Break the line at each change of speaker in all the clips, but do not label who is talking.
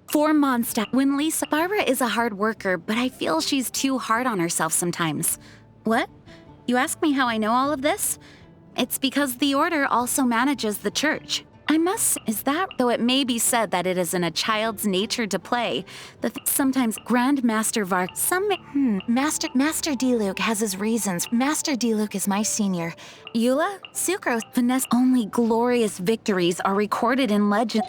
4 months. When Lisa, Barbara is a hard worker, but I feel she's too hard on herself sometimes. What? You ask me how I know all of this? It's because the Order also manages the church. I must, is that, though it may be said that it is in a child's nature to play, sometimes Grandmaster Master D-Luke has his reasons. Master D-Luke is my senior. Eula, Sucrose, Vanessa, only glorious victories are recorded in legend.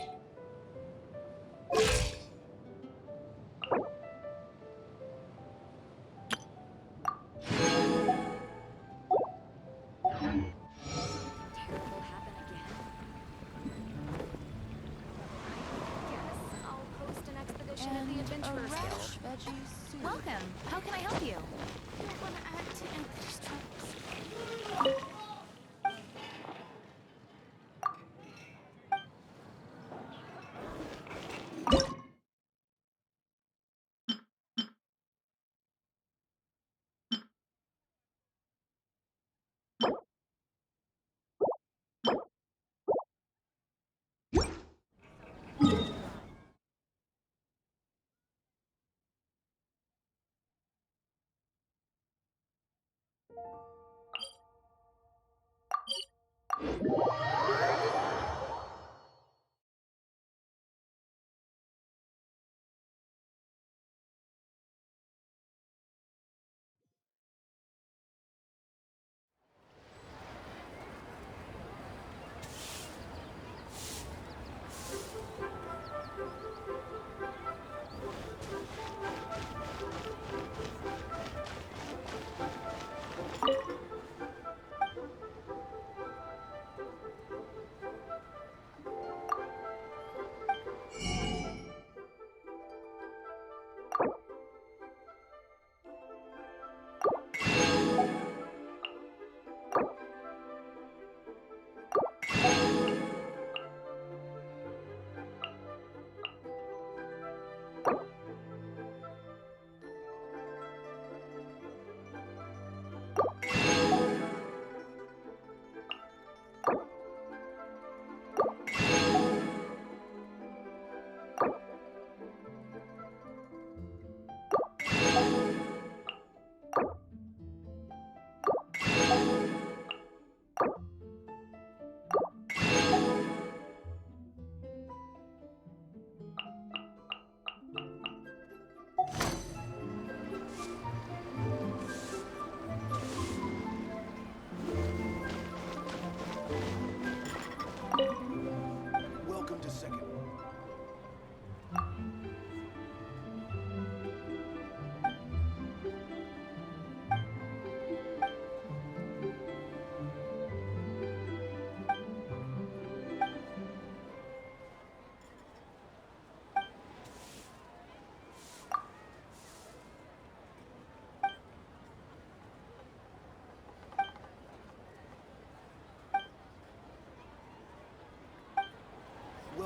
Welcome. How can I help you?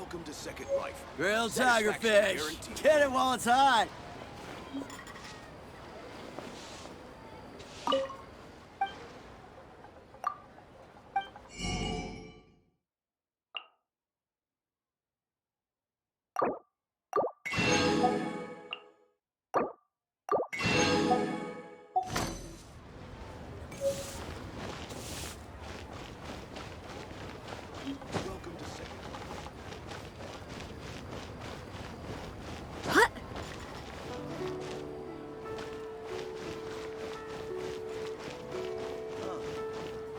Welcome to Second Life.
Grilled tiger
Satisfaction
fish.
guaranteed.
Get it while it's hot.
Welcome to Second
What?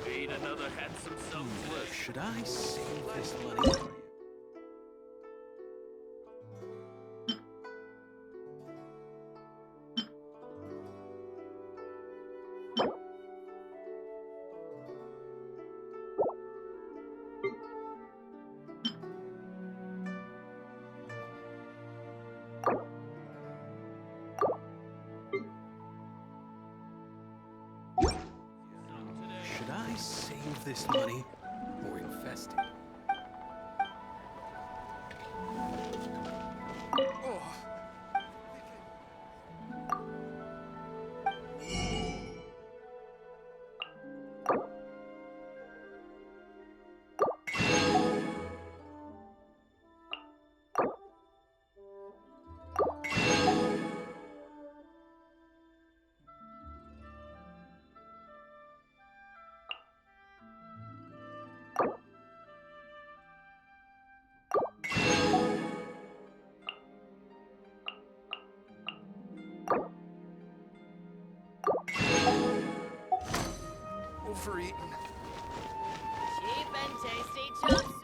Ain't another handsome self today.
Should I save this money for you? Should I save this money or invest it? Overeaten.
Cheap and tasty chop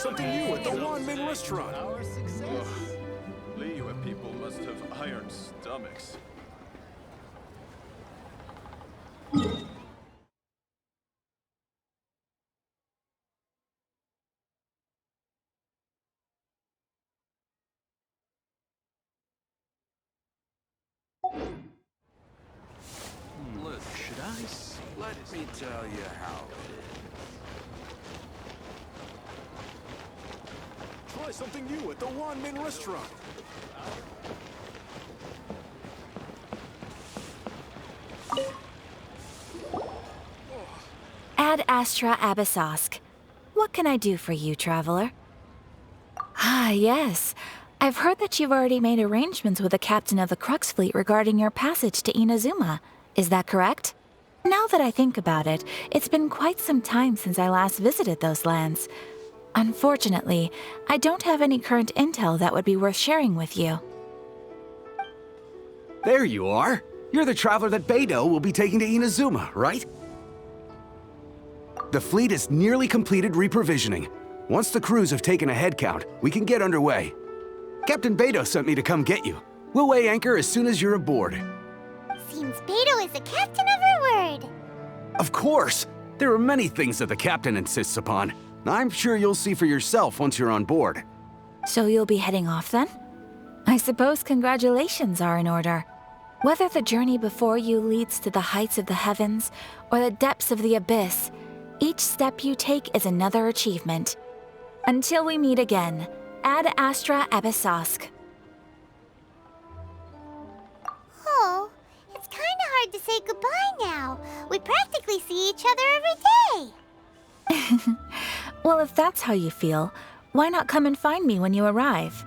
something new at the Wanmin restaurant.
Our success.
Liyue people must have iron stomachs.
Should I?
Let me tell you how it is.
Try something new at the Wanmin restaurant.
Ad Astra Abyssosk. What can I do for you, traveler? Ah, yes. I've heard that you've already made arrangements with the captain of the Crux Fleet regarding your passage to Inazuma. Is that correct? Now that I think about it, it's been quite some time since I last visited those lands. Unfortunately, I don't have any current intel that would be worth sharing with you.
There you are. You're the traveler that Beidou will be taking to Inazuma, right? The fleet is nearly completed reprovisioning. Once the crews have taken a head count, we can get underway. Captain Beidou sent me to come get you. We'll weigh anchor as soon as you're aboard.
Seems Beidou is the captain of her word.
Of course! There are many things that the captain insists upon. I'm sure you'll see for yourself once you're on board.
So you'll be heading off then? I suppose congratulations are in order. Whether the journey before you leads to the heights of the heavens or the depths of the abyss, each step you take is another achievement. Until we meet again, Ad Astra Abyssosk.
Oh, it's kind of hard to say goodbye now. We practically see each other every day.
Well, if that's how you feel, why not come and find me when you arrive?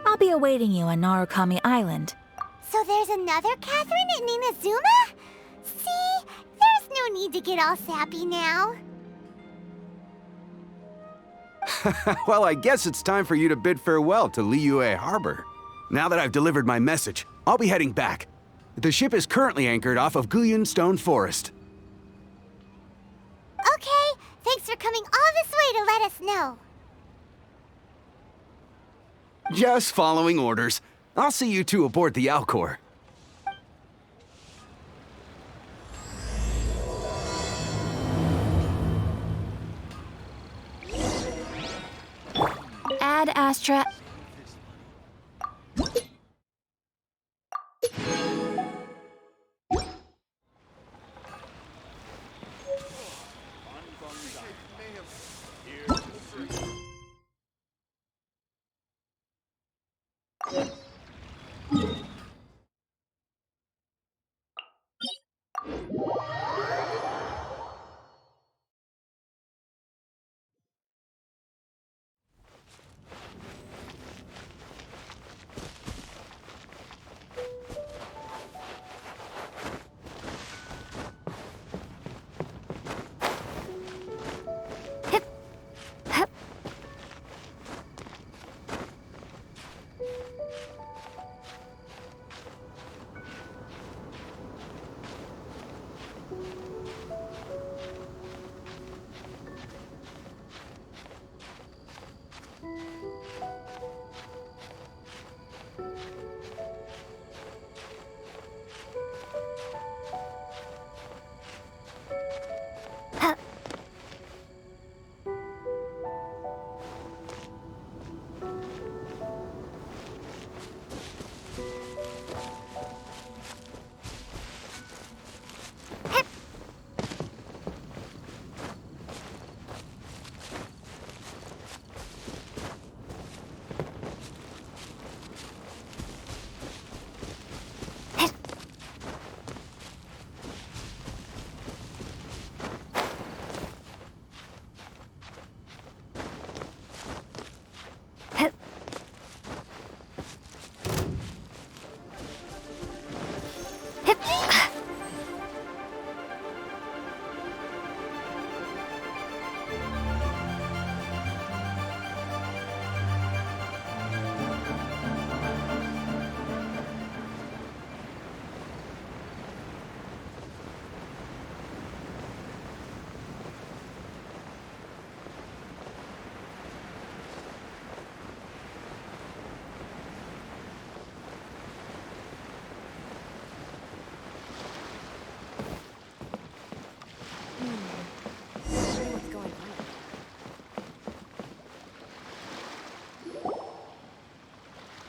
I'll be awaiting you on Narukami Island.
So there's another Catherine in Inazuma? See, there's no need to get all sappy now.
Well, I guess it's time for you to bid farewell to Liyue Harbor. Now that I've delivered my message, I'll be heading back. The ship is currently anchored off of Guyun Stone Forest.
Okay, thanks for coming all this way to let us know.
Just following orders. I'll see you two aboard the Alcor.
Ad Astra.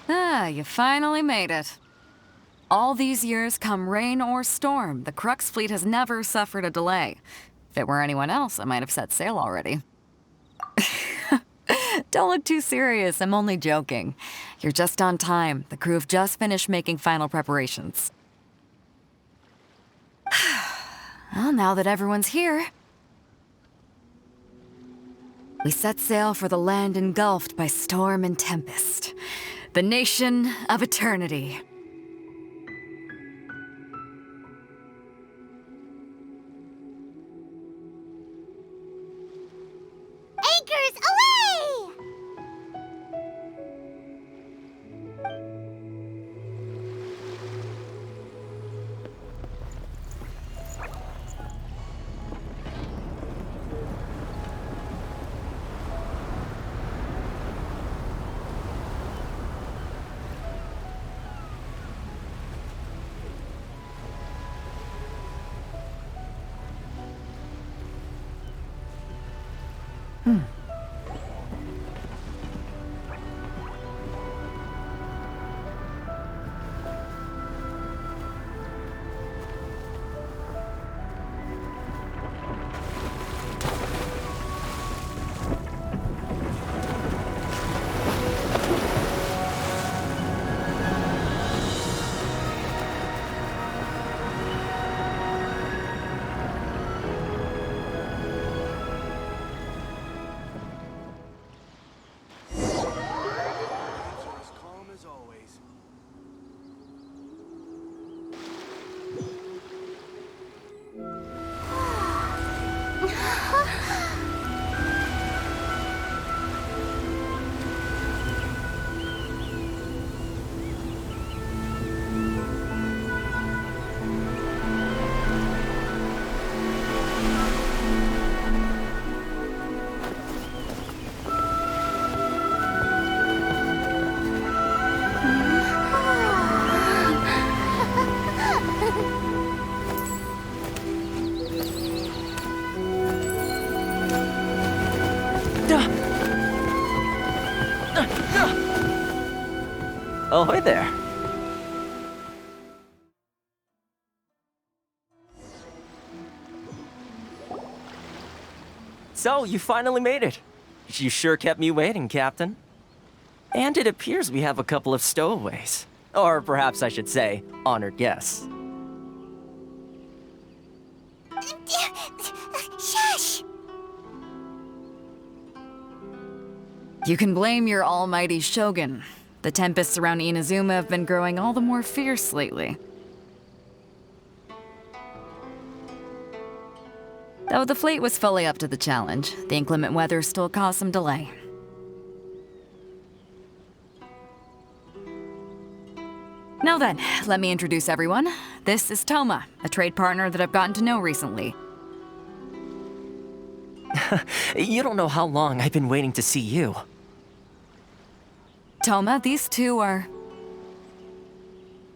Ah, you finally made it. All these years, come rain or storm, the Crux fleet has never suffered a delay. If it were anyone else, I might have set sail already. Don't look too serious, I'm only joking. You're just on time. The crew have just finished making final preparations. Well, now that everyone's here, we set sail for the land engulfed by storm and tempest. The nation of eternity.
Anchors away!
As calm as always.
Ahoy there. So, you finally made it. You sure kept me waiting, Captain. And it appears we have a couple of stowaways. Or perhaps I should say, honored guests.
Shush!
You can blame your almighty shogun. The tempests around Inazuma have been growing all the more fierce lately. Though the fleet was fully up to the challenge, the inclement weather still caused some delay. Now then, let me introduce everyone. This is Toma, a trade partner that I've gotten to know recently.
You don't know how long I've been waiting to see you.
Toma, these two are...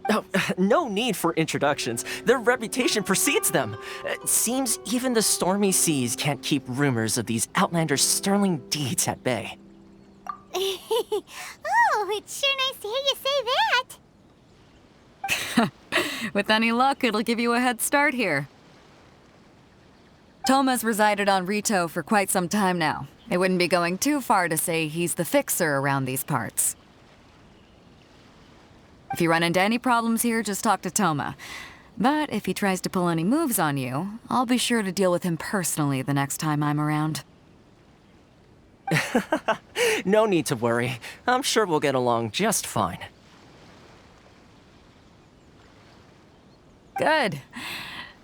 Oh, no need for introductions. Their reputation precedes them. It seems even the stormy seas can't keep rumors of these outlanders' sterling deeds at bay.
Oh, it's sure nice to hear you say that.
With any luck, it'll give you a head start here. Toma's resided on Rito for quite some time now. It wouldn't be going too far to say he's the fixer around these parts. If you run into any problems here, just talk to Toma. But if he tries to pull any moves on you, I'll be sure to deal with him personally the next time I'm around.
No need to worry. I'm sure we'll get along just fine.
Good.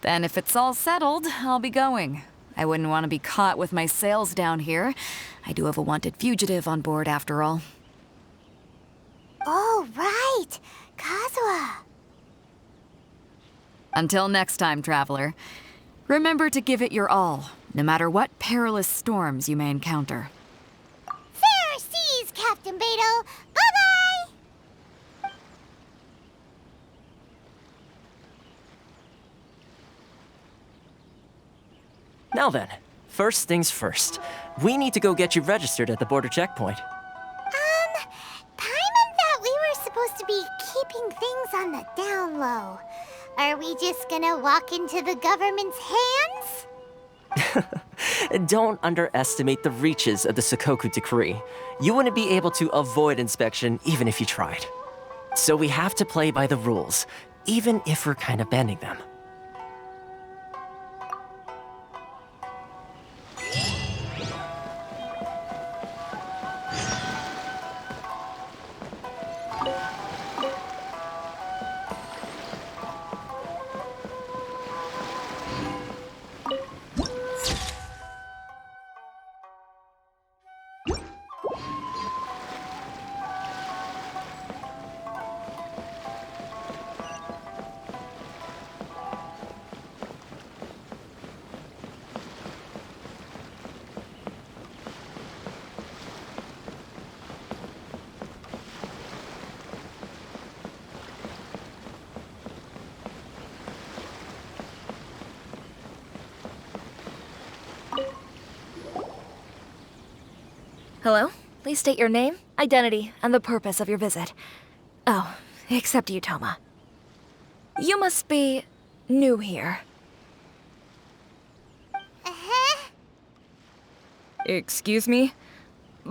Then if it's all settled, I'll be going. I wouldn't want to be caught with my sails down here. I do have a wanted fugitive on board after all.
Oh, right. Kazuha.
Until next time, traveler, remember to give it your all, no matter what perilous storms you may encounter.
Fair seas, Captain Beto. Bye-bye.
Now then, first things first. We need to go get you registered at the border checkpoint.
Paimon thought we were keeping things on the down low. Are we just gonna walk into the government's hands?
Don't underestimate the reaches of the Sakoku Decree. You wouldn't be able to avoid inspection even if you tried. So we have to play by the rules, even if we're kind of bending them.
Hello? Please state your name, identity, and the purpose of your visit. Oh, except you, Toma. You must be new here.
Uh-huh.
Excuse me?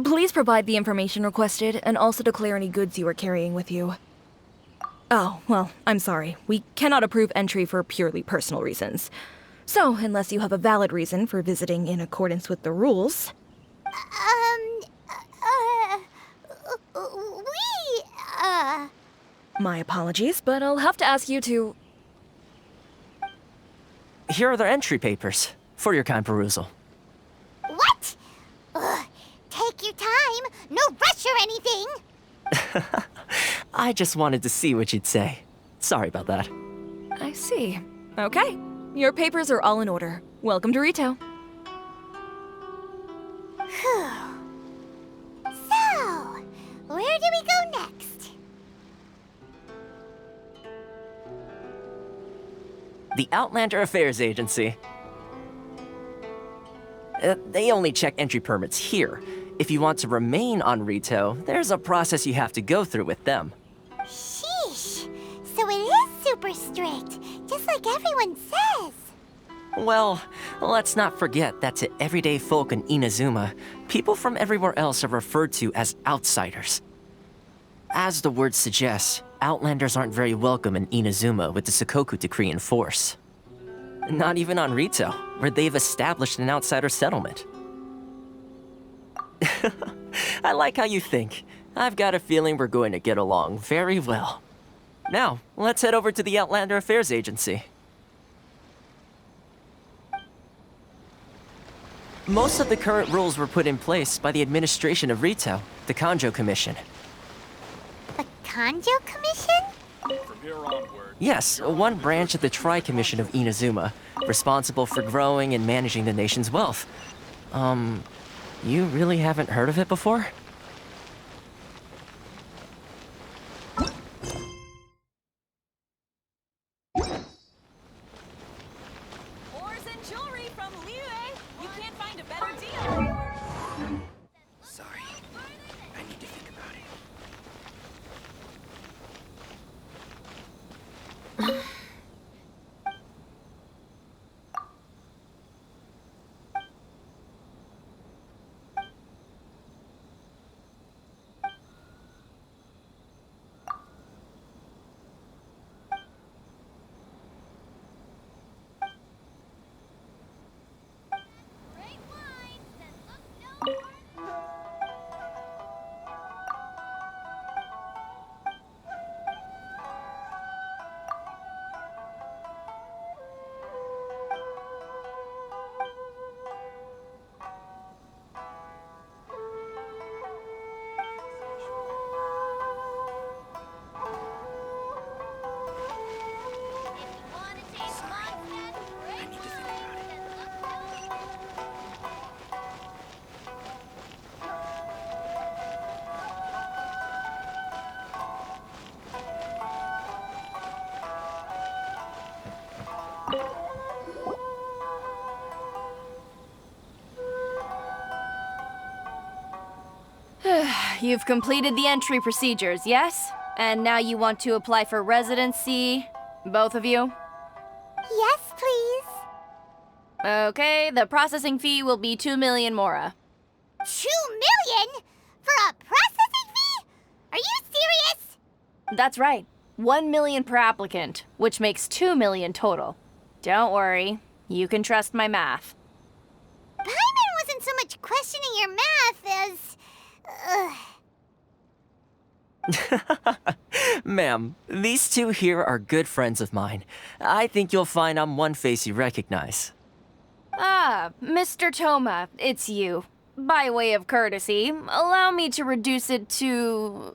Please provide the information requested and also declare any goods you are carrying with you. Oh, well, I'm sorry. We cannot approve entry for purely personal reasons. So, unless you have a valid reason for visiting in accordance with the rules... My apologies, but I'll have to ask you to...
Here are the entry papers, for your kind perusal.
What? Ugh, take your time. No rush or anything.
I just wanted to see what you'd say. Sorry about that.
I see. Okay. Your papers are all in order. Welcome to Rito.
Phew. So, where do we go next?
The Outlander Affairs Agency. They only check entry permits here. If you want to remain on Rito, there's a process you have to go through with them.
Sheesh. So it is super strict, just like everyone says.
Well, let's not forget that to everyday folk in Inazuma, people from everywhere else are referred to as outsiders. As the word suggests, Outlanders aren't very welcome in Inazuma with the Sakoku Decree in force. Not even on Rito, where they've established an outsider settlement. I like how you think. I've got a feeling we're going to get along very well. Now, let's head over to the Outlander Affairs Agency. Most of the current rules were put in place by the administration of Rito, the Kanjo Commission.
The Kanjo Commission?
From here onward.
Yes, one branch of the Tri-Commission of Inazuma, responsible for growing and managing the nation's wealth. You really haven't heard of it before?
Ores and jewelry from Liu. You can't find a better deal.
Sorry. I need to think about it.
Great wines that look no
I need to think about it.
You've completed the entry procedures, yes? And now you want to apply for residency? Both of you?
Yes, please.
Okay, the processing fee will be 2 million mora.
2 million? For a processing fee? Are you serious?
That's right. 1 million per applicant, which makes 2 million total. Don't worry, you can trust my math.
Paimon wasn't so much questioning your math as...
Ma'am, these two here are good friends of mine. I think you'll find I'm one face you recognize.
Ah, Mr. Toma, it's you. By way of courtesy, allow me to reduce it to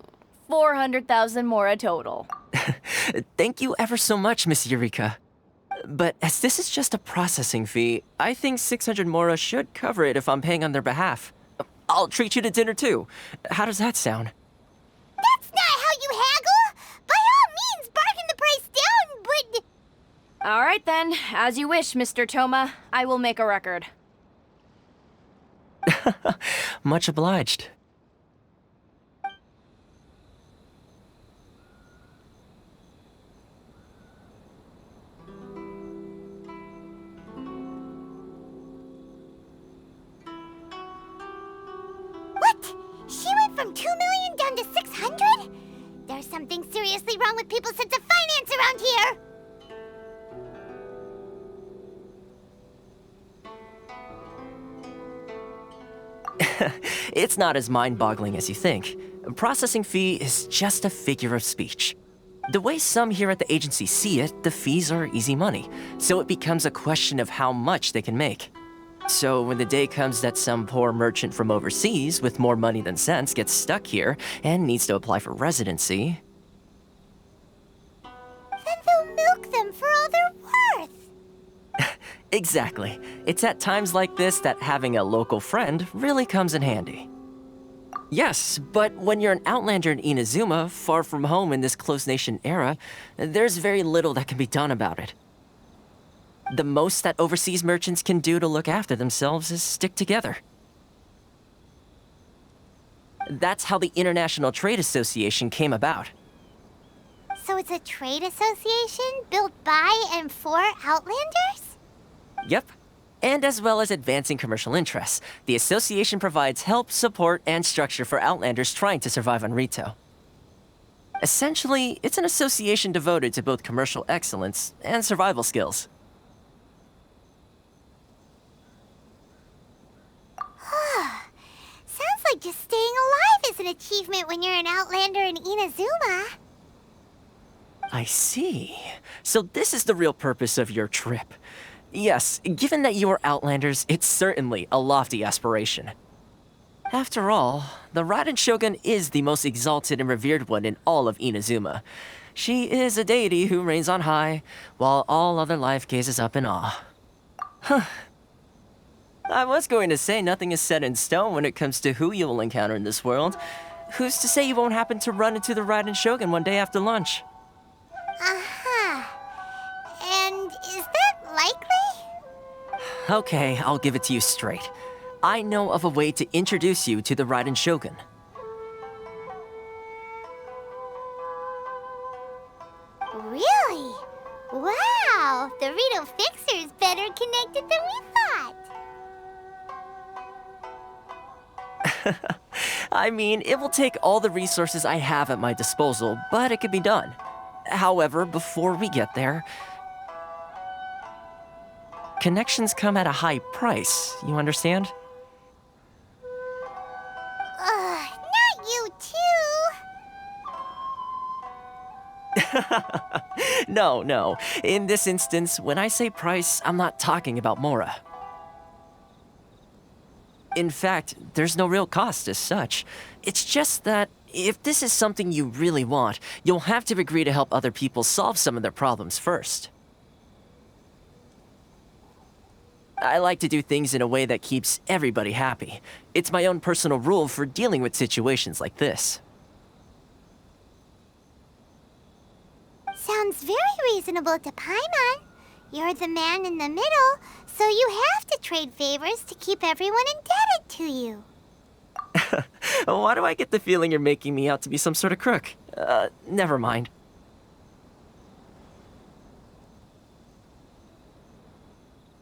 400,000 mora total.
Thank you ever so much, Miss Eureka. But as this is just a processing fee, I think 600 mora should cover it if I'm paying on their behalf. I'll treat you to dinner too. How does that sound?
That's not how you haggle! By all means, bargain the price down, but...
All right then, as you wish, Mr. Toma. I will make a record.
Much obliged.
What? She went from 2 million down to 600? There's something seriously wrong with people's sense of finance around here!
It's not as mind-boggling as you think. A processing fee is just a figure of speech. The way some here at the agency see it, the fees are easy money, so it becomes a question of how much they can make. So when the day comes that some poor merchant from overseas with more money than sense gets stuck here and needs to apply for residency...
Then they'll milk them for all they're worth!
Exactly. It's at times like this that having a local friend really comes in handy. Yes, but when you're an outlander in Inazuma, far from home in this close nation era, there's very little that can be done about it. The most that overseas merchants can do to look after themselves is stick together. That's how the International Trade Association came about.
So it's a trade association built by and for Outlanders?
Yep. And as well as advancing commercial interests, the association provides help, support, and structure for Outlanders trying to survive on Rito. Essentially, it's an association devoted to both commercial excellence and survival skills.
Sounds like just staying alive is an achievement when you're an Outlander in Inazuma.
I see. So this is the real purpose of your trip. Yes, given that you are Outlanders, it's certainly a lofty aspiration. After all, the Raiden Shogun is the most exalted and revered one in all of Inazuma. She is a deity who reigns on high, while all other life gazes up in awe. Huh. I was going to say nothing is set in stone when it comes to who you will encounter in this world. Who's to say you won't happen to run into the Raiden Shogun one day after lunch?
Uh-huh. And is that likely?
Okay, I'll give it to you straight. I know of a way to introduce you to the Raiden Shogun.
Really? Wow, the Rito Fixer's better connected than we thought.
I mean, it will take all the resources I have at my disposal, but it could be done. However, before we get there, connections come at a high price, you understand?
Not you too.
No. In this instance, when I say price, I'm not talking about Mora. In fact, there's no real cost as such. It's just that if this is something you really want, you'll have to agree to help other people solve some of their problems first. I like to do things in a way that keeps everybody happy. It's my own personal rule for dealing with situations like this.
Sounds very reasonable to Paimon. You're the man in the middle, so you have to trade favors to keep everyone indebted to you.
Why do I get the feeling you're making me out to be some sort of crook? Never mind.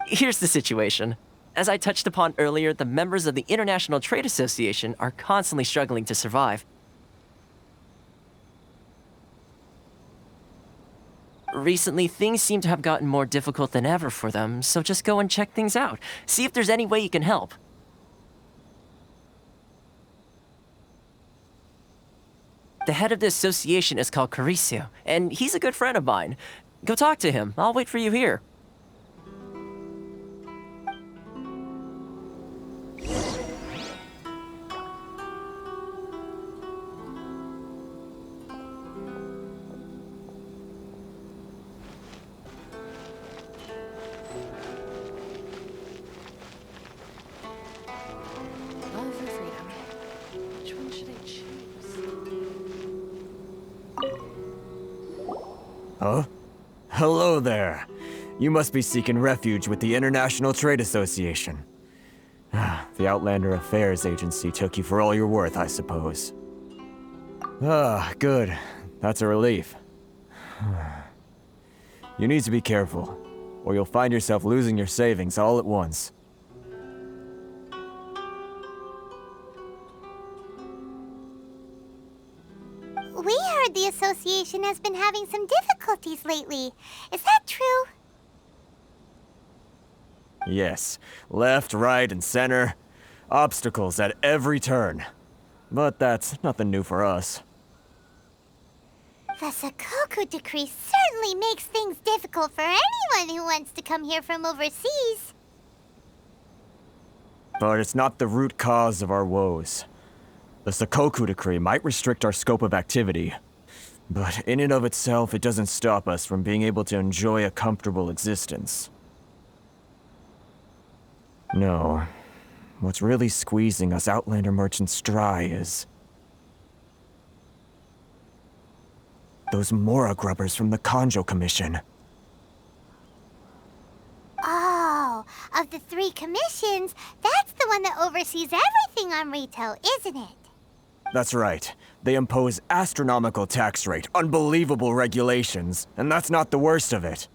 Here's the situation. As I touched upon earlier, the members of the International Trade Association are constantly struggling to survive. Recently, things seem to have gotten more difficult than ever for them, so just go and check things out. See if there's any way you can help. The head of the association is called Caricio, and he's a good friend of mine. Go talk to him. I'll wait for you here.
Love for freedom. Which one should I choose?
Huh? Hello there. You must be seeking refuge with the International Trade Association. The Outlander Affairs Agency took you for all you're worth, I suppose. Good. That's a relief. You need to be careful, or you'll find yourself losing your savings all at once.
We heard the association has been having some difficulties lately. Is that true?
Yes. Left, right, and center. Obstacles at every turn. But that's nothing new for us.
The Sakoku decree certainly makes things difficult for anyone who wants to come here from overseas.
But it's not the root cause of our woes. The Sakoku decree might restrict our scope of activity, but in and of itself, it doesn't stop us from being able to enjoy a comfortable existence. No. What's really squeezing us Outlander merchants dry is those Mora grubbers from the Kanjo Commission.
Oh, of the 3 commissions, that's the one that oversees everything on retail, isn't it?
That's right. They impose astronomical tax rate, unbelievable regulations, and that's not the worst of it.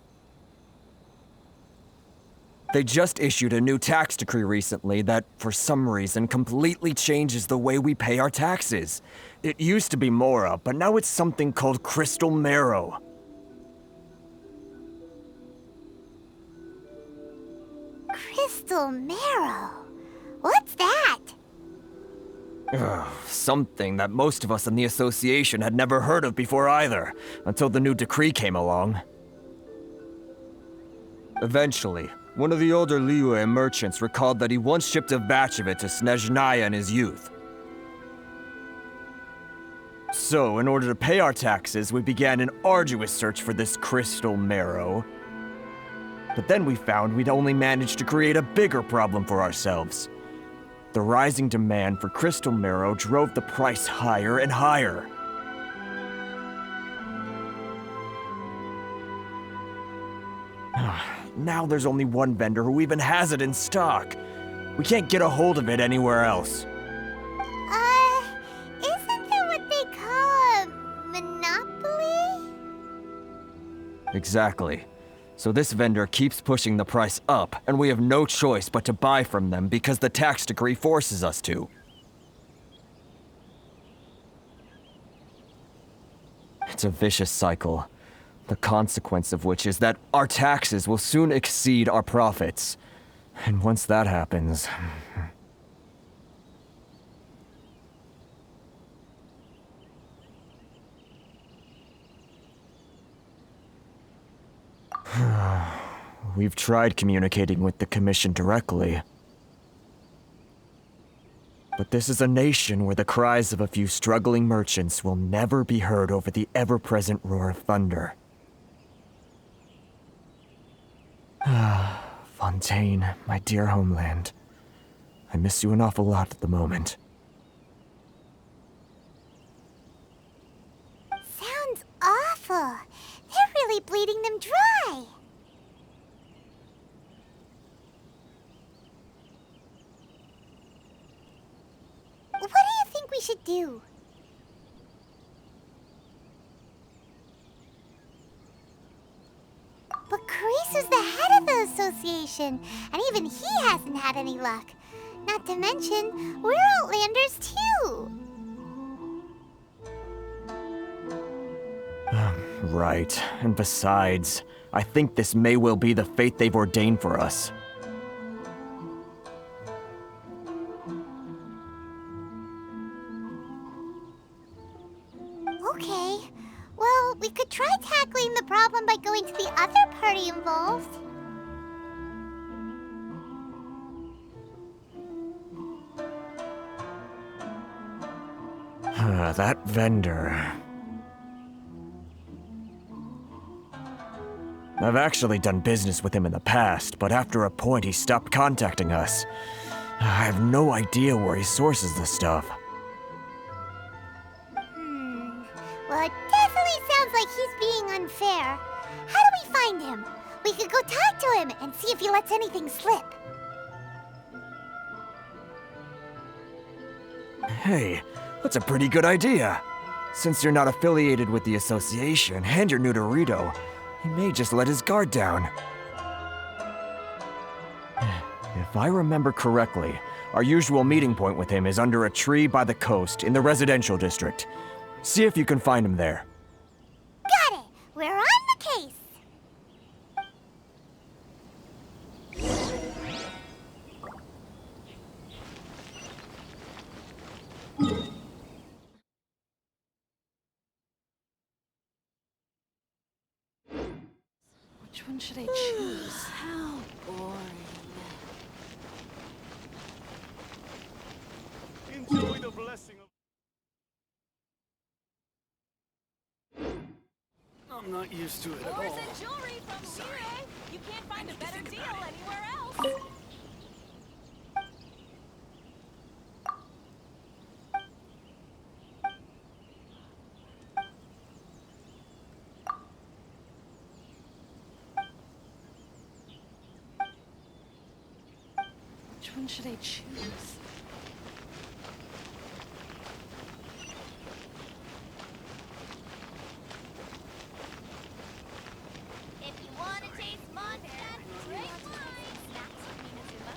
They just issued a new tax decree recently that, for some reason, completely changes the way we pay our taxes. It used to be Mora, but now it's something called Crystal Marrow.
Crystal Marrow? What's that?
Something that most of us in the association had never heard of before either, until the new decree came along. Eventually, one of the older Liyue merchants recalled that he once shipped a batch of it to Snezhnaya in his youth. So, in order to pay our taxes, we began an arduous search for this crystal marrow. But then we found we'd only managed to create a bigger problem for ourselves. The rising demand for crystal marrow drove the price higher and higher. Now there's only one vendor who even has it in stock. We can't get a hold of it anywhere else.
Isn't that what they call a monopoly?
Exactly. So this vendor keeps pushing the price up, and we have no choice but to buy from them because the tax decree forces us to. It's a vicious cycle, the consequence of which is that our taxes will soon exceed our profits. And once that happens... We've tried communicating with the Commission directly. But this is a nation where the cries of a few struggling merchants will never be heard over the ever-present roar of thunder. Fontaine, my dear homeland. I miss you an awful lot at the moment.
Sounds awful. They're really bleeding them dry. What do you think we do? But Carice's the head of the association, and even he hasn't had any luck. Not to mention, we're Outlanders too.
Right. And besides, I think this may well be the fate they've ordained for us.
Okay. Well, we could try tackling the problem by going to the other party involved.
That vendor. I've actually done business with him in the past, but after a point he stopped contacting us. I have no idea where he sources the stuff.
Well, it definitely sounds like he's being unfair. How do we find him? We could go talk to him and see if he lets anything slip.
Hey, that's a pretty good idea. Since you're not affiliated with the association and you're new to Rito, he may just let his guard down. If I remember correctly, our usual meeting point with him is under a tree by the coast in the residential district. See if you can find him there.
Got it! We're on the case!
Which one should I choose?
How boring.
Enjoy the blessing of...
I'm not used to it at all.
and jewelry from Sorry. You can't find a better deal anywhere else.
Which one should I choose?
If you want to taste Montana, drink wine. Snacks from Inazuma.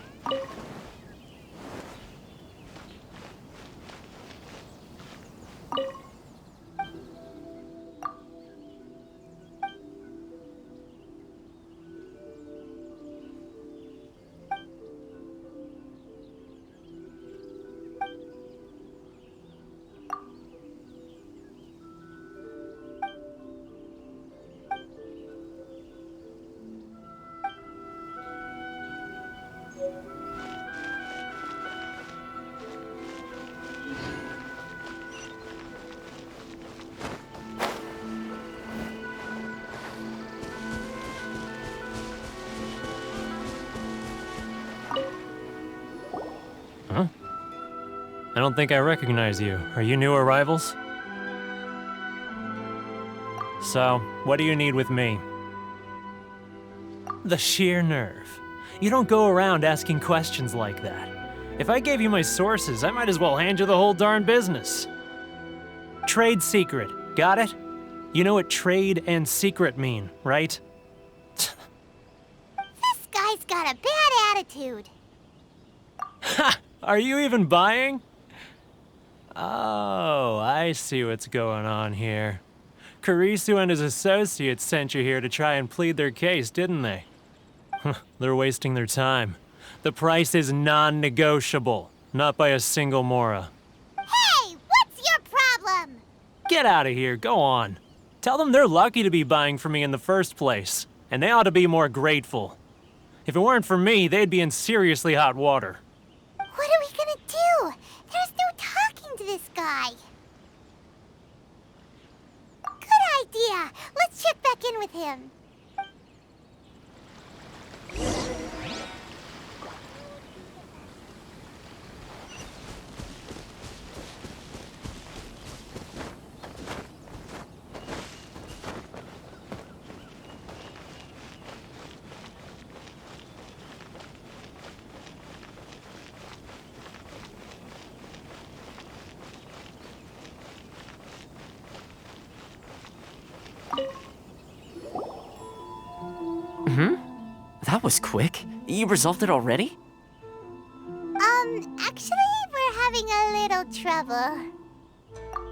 Huh? I don't think I recognize you. Are you new arrivals? So, what do you need with me? The sheer nerve. You don't go around asking questions like that. If I gave you my sources, I might as well hand you the whole darn business. Trade secret, got it? You know what trade and secret mean, right?
This guy's got a bad attitude.
Ha! Are you even buying? Oh, I see what's going on here. Kurisu and his associates sent you here to try and plead their case, didn't they? They're wasting their time. The price is non-negotiable, not by a single Mora.
Hey, what's your problem?
Get out of here, go on. Tell them they're lucky to be buying from me in the first place, and they ought to be more grateful. If it weren't for me, they'd be in seriously hot water.
What are we gonna do? There's no talking to this guy. Good idea. Let's check back in with him.
That was quick. You resolved it already?
Actually, we're having a little trouble.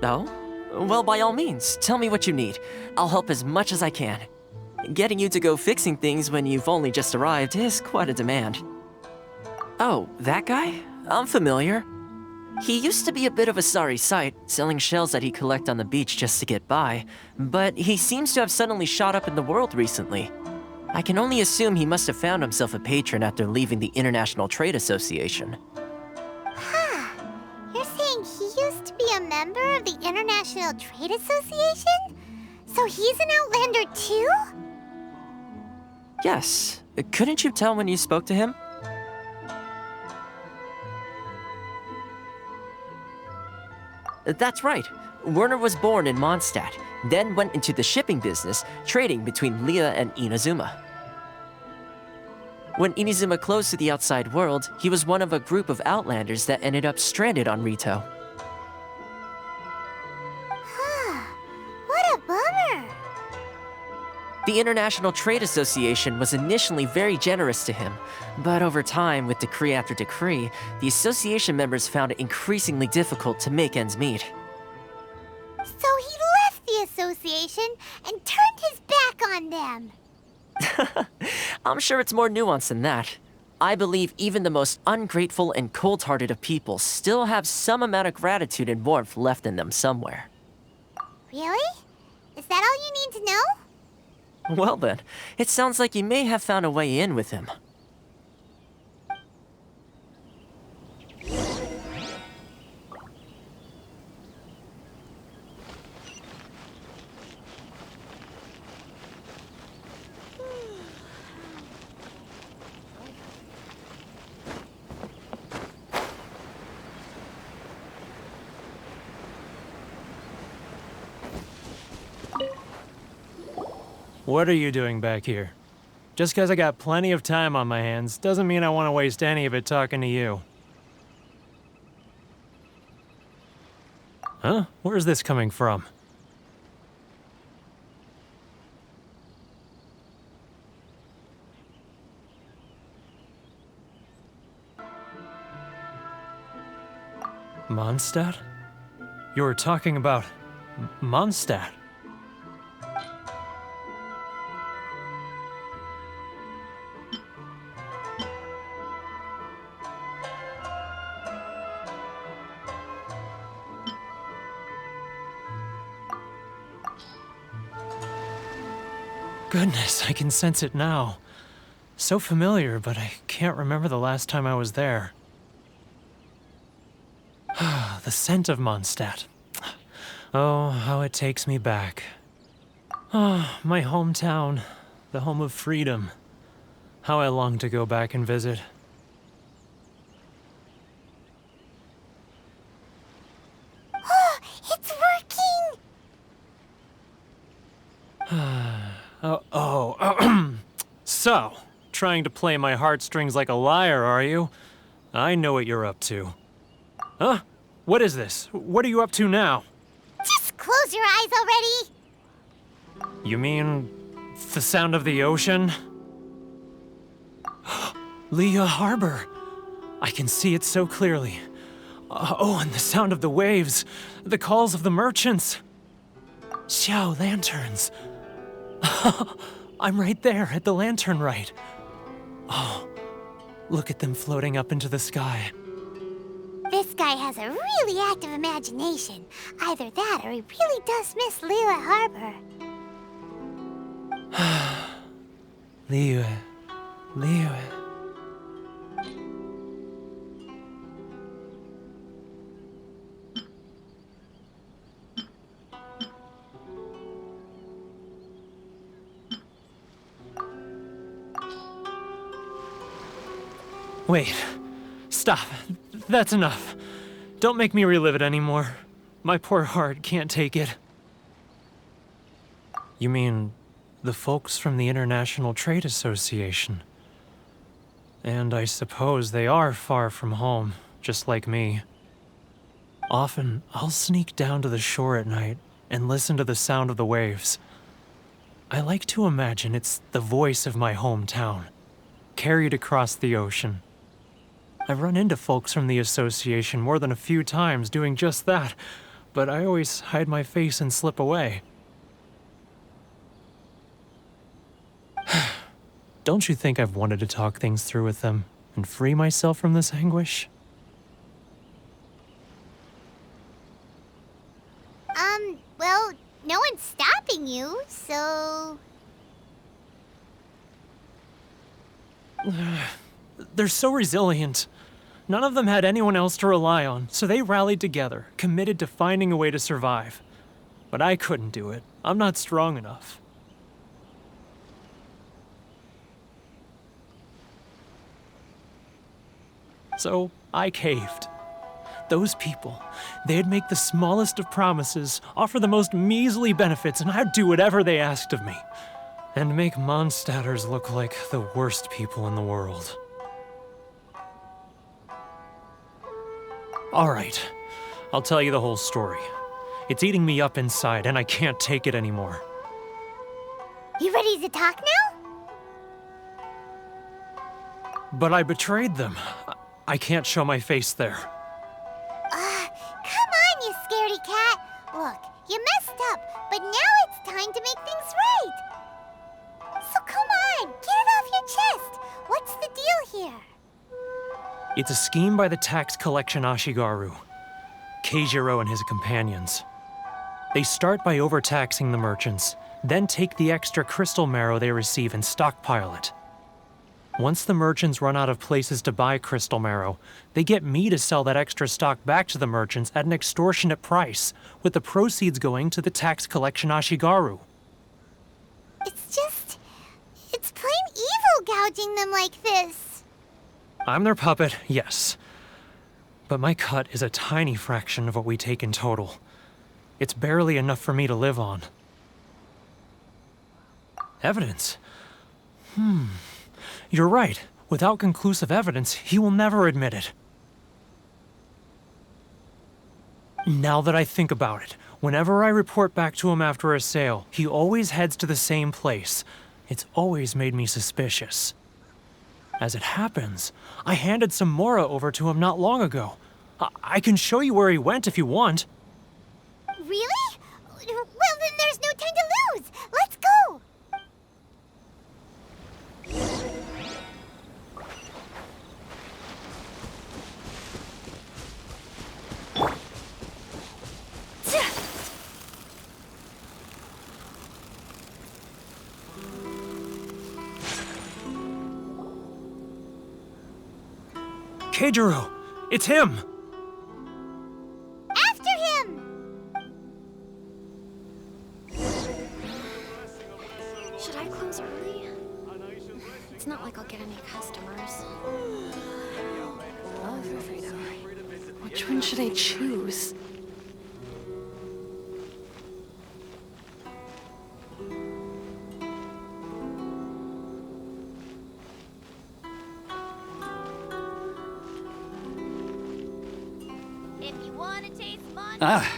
No? Well, by all means, tell me what you need. I'll help as much as I can. Getting you to go fixing things when you've only just arrived is quite a demand. Oh, that guy? I'm familiar. He used to be a bit of a sorry sight, selling shells that he'd collect on the beach just to get by, but he seems to have suddenly shot up in the world recently. I can only assume he must have found himself a patron after leaving the International Trade Association.
Huh. You're saying he used to be a member of the International Trade Association? So he's an Outlander too?
Yes. Couldn't you tell when you spoke to him? That's right. Werner was born in Mondstadt, then went into the shipping business, trading between Leah and Inazuma. When Inazuma closed to the outside world, he was one of a group of Outlanders that ended up stranded on Rito.
Huh. What a bummer.
The International Trade Association was initially very generous to him, but over time, with decree after decree, the association members found it increasingly difficult to make ends meet.
So he left the association and turned his back on them.
I'm sure it's more nuanced than that. I believe even the most ungrateful and cold-hearted of people still have some amount of gratitude and warmth left in them somewhere.
Really? Is that all you need to know?
Well then, it sounds like you may have found a way in with him.
What are you doing back here? Just because I got plenty of time on my hands doesn't mean I want to waste any of it talking to you. Huh? Where's this coming from? Mondstadt? You were talking about Mondstadt. Goodness, I can sense it now. So familiar, but I can't remember the last time I was there. The scent of Mondstadt. Oh, how it takes me back. Oh, my hometown, the home of freedom. How I long to go back and visit.
Oh, it's working!
So, trying to play my heartstrings like a liar, are you? I know what you're up to. Huh? What is this? What are you up to now?
Just close your eyes already!
You mean the sound of the ocean? Leah Harbor. I can see it so clearly. Oh, and the sound of the waves. The calls of the merchants. Xiao lanterns. I'm right there at the lantern right. Oh, look at them floating up into the sky.
This guy has a really active imagination. Either that or he really does miss Liyue Harbor.
Liyue. Wait. Stop. That's enough. Don't make me relive it anymore. My poor heart can't take it. You mean the folks from the International Trade Association? And I suppose they are far from home, just like me. Often, I'll sneak down to the shore at night and listen to the sound of the waves. I like to imagine it's the voice of my hometown, carried across the ocean. I've run into folks from the association more than a few times doing just that, but I always hide my face and slip away. Don't you think I've wanted to talk things through with them and free myself from this anguish?
Well, no one's stopping you, so...
They're so resilient. None of them had anyone else to rely on, so they rallied together, committed to finding a way to survive. But I couldn't do it. I'm not strong enough. So I caved. Those people, they'd make the smallest of promises, offer the most measly benefits, and I'd do whatever they asked of me. And make Mondstadters look like the worst people in the world. All right, I'll tell you the whole story. It's eating me up inside, and I can't take it anymore.
You ready to talk now?
But I betrayed them. I can't show my face there.
Come on, you scaredy cat. Look, you messed up, but now it's time to make things right. So come on, get it off your chest. What's the deal here?
It's a scheme by the tax collection Ashigaru, Keijiro and his companions. They start by overtaxing the merchants, then take the extra crystal marrow they receive and stockpile it. Once the merchants run out of places to buy crystal marrow, they get me to sell that extra stock back to the merchants at an extortionate price, with the proceeds going to the tax collection Ashigaru.
It's plain evil gouging them like this.
I'm their puppet, yes. But my cut is a tiny fraction of what we take in total. It's barely enough for me to live on. Evidence? You're right. Without conclusive evidence, he will never admit it. Now that I think about it, whenever I report back to him after a sale, he always heads to the same place. It's always made me suspicious. As it happens, I handed some Mora over to him not long ago. I can show you where he went if you want.
Really? Well, then there's no time to lose. Let's go.
Keijiro! It's him!
After him!
Should I close early? It's not like I'll get any customers. Which one should I choose?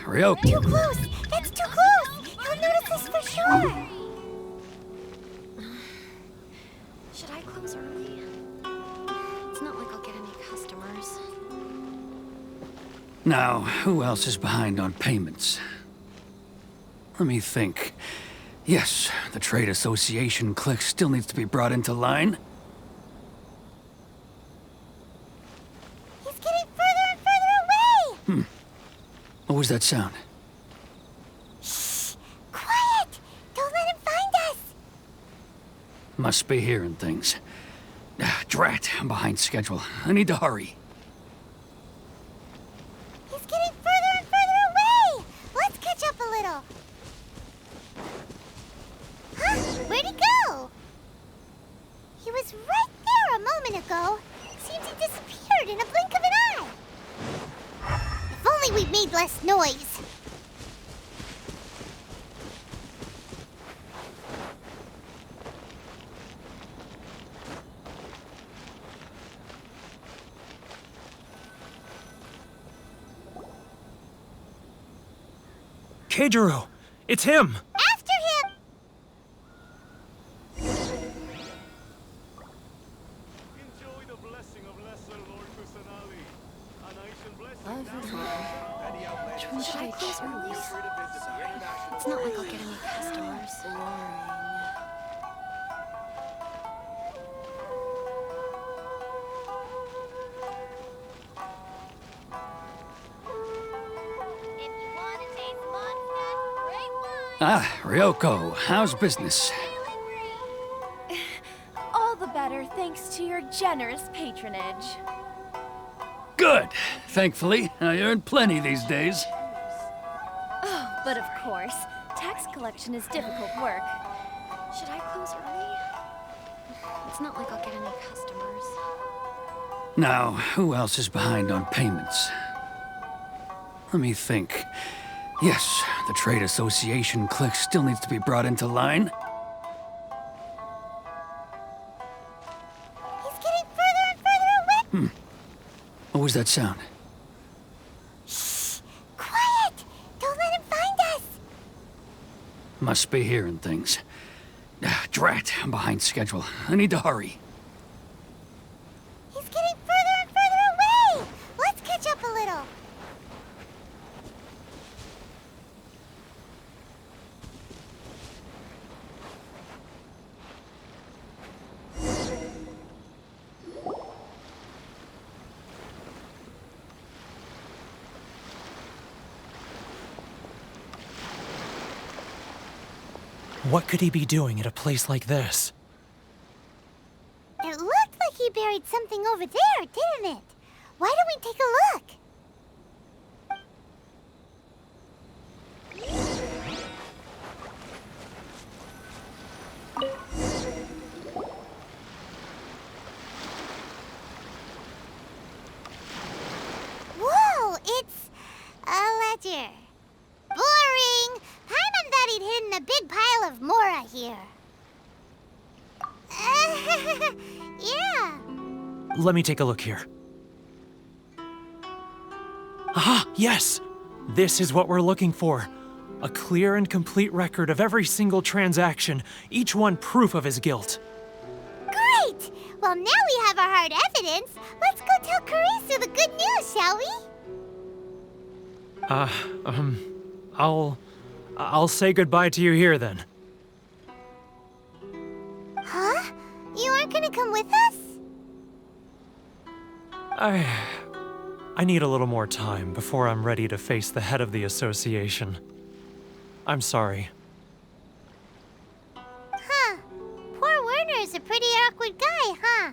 Ryoki.
Too close! That's too close! He'll notice us for sure!
Should I close early? It's not like I'll get any customers.
Now, who else is behind on payments? Let me think. Yes, the Trade Association clique still needs to be brought into line.
He's getting further and further away!
What was that sound?
Shh! Quiet! Don't let him find us!
Must be hearing things. Drat, I'm behind schedule. I need to hurry.
He's getting further and further away! Let's catch up a little. Huh? Where'd he go? He was right there a moment ago. Seems he disappeared in a blink of an eye. If only we'd made less noise.
Keijiro! It's him!
After him!
customers.
If you want to taste Mondstadt, great wine.
Ah, Ryoko, how's business?
All the better thanks to your generous patronage.
Good. Thankfully, I earn plenty these days.
Oh, but of course, tax collection is difficult work.
Should I close early? It's not like I'll get any customers.
Now, who else is behind on payments? Let me think. Yes, the trade association clique still needs to be brought into line.
He's getting further and further away.
What was that sound?
Shh! Quiet! Don't let him find us!
Must be hearing things. Drat, I'm behind schedule. I need to hurry.
He's getting further and further away! Let's catch up a little.
What could he be doing at a place like this?
It looked like he buried something over there, didn't it? Why don't we take a look? Whoa, it's a ledger. Boring! Paimon thought he'd hidden a big pile of Mora here. Yeah.
Let me take a look here. Ah, yes! This is what we're looking for. A clear and complete record of every single transaction, each one proof of his guilt.
Great! Well, now we have our hard evidence. Let's go tell Karisu the good news, shall we?
I'll say goodbye to you here then.
Huh? You aren't gonna come with us?
I need a little more time before I'm ready to face the head of the association. I'm sorry.
Huh. Poor Werner's a pretty awkward guy, huh?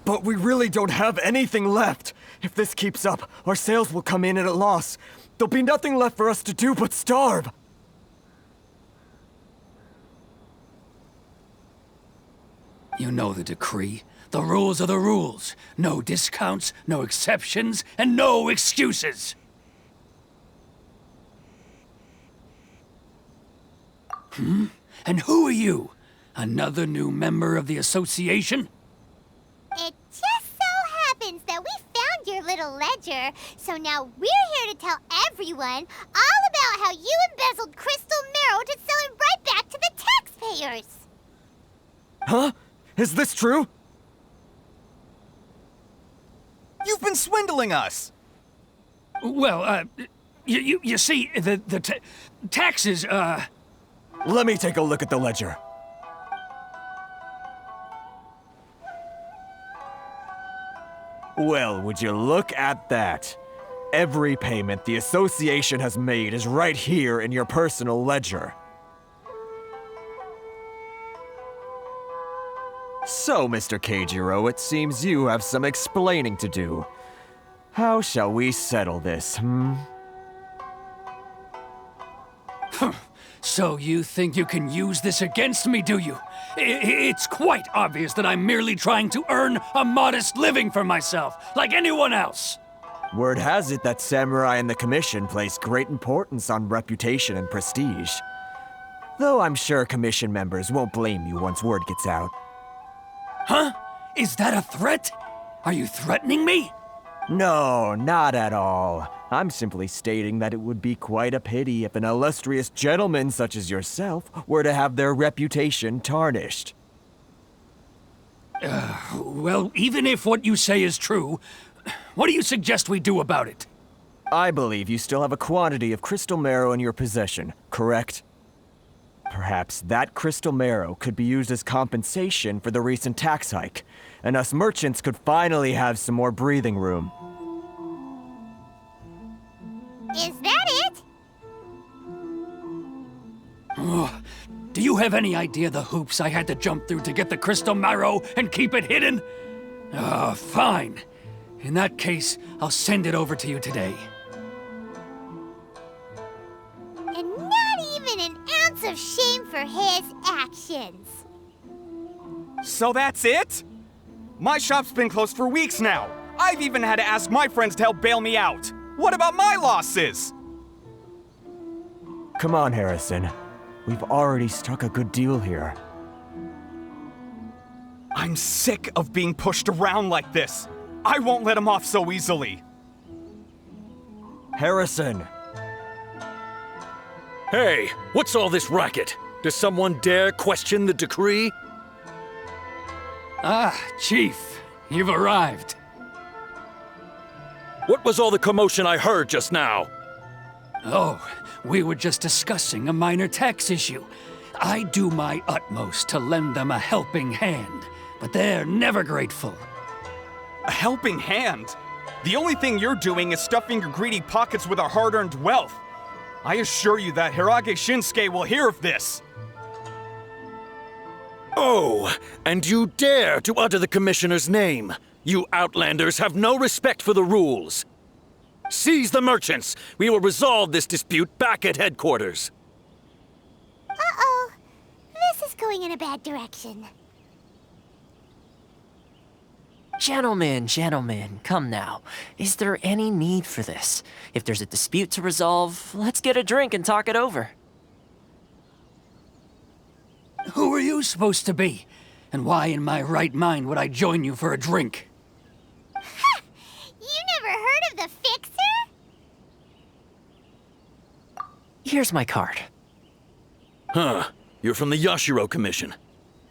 But we really don't have anything left. If this keeps up, our sales will come in at a loss. There'll be nothing left for us to do but starve.
You know the decree. The rules are the rules. No discounts, no exceptions, and no excuses. And who are you? Another new member of the association?
It just so happens that we found your little ledger, so now we're here to tell everyone all about how you embezzled crystal marrow to sell it right back to the taxpayers.
Huh? Is this true? You've been swindling us!
Well, you see, the taxes,
Let me take a look at the ledger. Well, would you look at that? Every payment the association has made is right here in your personal ledger. So, Mr. Keijiro, it seems you have some explaining to do. How shall we settle this,
So you think you can use this against me, do you? It's quite obvious that I'm merely trying to earn a modest living for myself, like anyone else.
Word has it that Samurai and the Commission place great importance on reputation and prestige. Though I'm sure Commission members won't blame you once word gets out.
Huh? Is that a threat? Are you threatening me?
No, not at all. I'm simply stating that it would be quite a pity if an illustrious gentleman such as yourself were to have their reputation tarnished.
Well, even if what you say is true, what do you suggest we do about it?
I believe you still have a quantity of crystal marrow in your possession, correct? Perhaps that crystal marrow could be used as compensation for the recent tax hike, and us merchants could finally have some more breathing room.
Is that it?
Oh, do you have any idea the hoops I had to jump through to get the crystal marrow and keep it hidden? Fine. In that case, I'll send it over to you today.
And not even an ounce of shame for his actions.
So that's it? My shop's been closed for weeks now. I've even had to ask my friends to help bail me out. What about my losses?
Come on, Harrison. We've already struck a good deal here.
I'm sick of being pushed around like this. I won't let him off so easily.
Harrison!
Hey, what's all this racket? Does someone dare question the decree?
Ah, Chief, you've arrived.
What was all the commotion I heard just now?
Oh, we were just discussing a minor tax issue. I do my utmost to lend them a helping hand, but they're never grateful.
A helping hand? The only thing you're doing is stuffing your greedy pockets with our hard-earned wealth. I assure you that Hirage Shinsuke will hear of this.
Oh, and you dare to utter the Commissioner's name. You Outlanders have no respect for the rules. Seize the merchants. We will resolve this dispute back at headquarters.
Uh-oh. This is going in a bad direction.
Gentlemen, come now. Is there any need for this? If there's a dispute to resolve, let's get a drink and talk it over.
Who are you supposed to be? And why in my right mind would I join you for a drink?
Ha! You never heard of the Fixer?
Here's my card.
Huh. You're from the Yashiro Commission.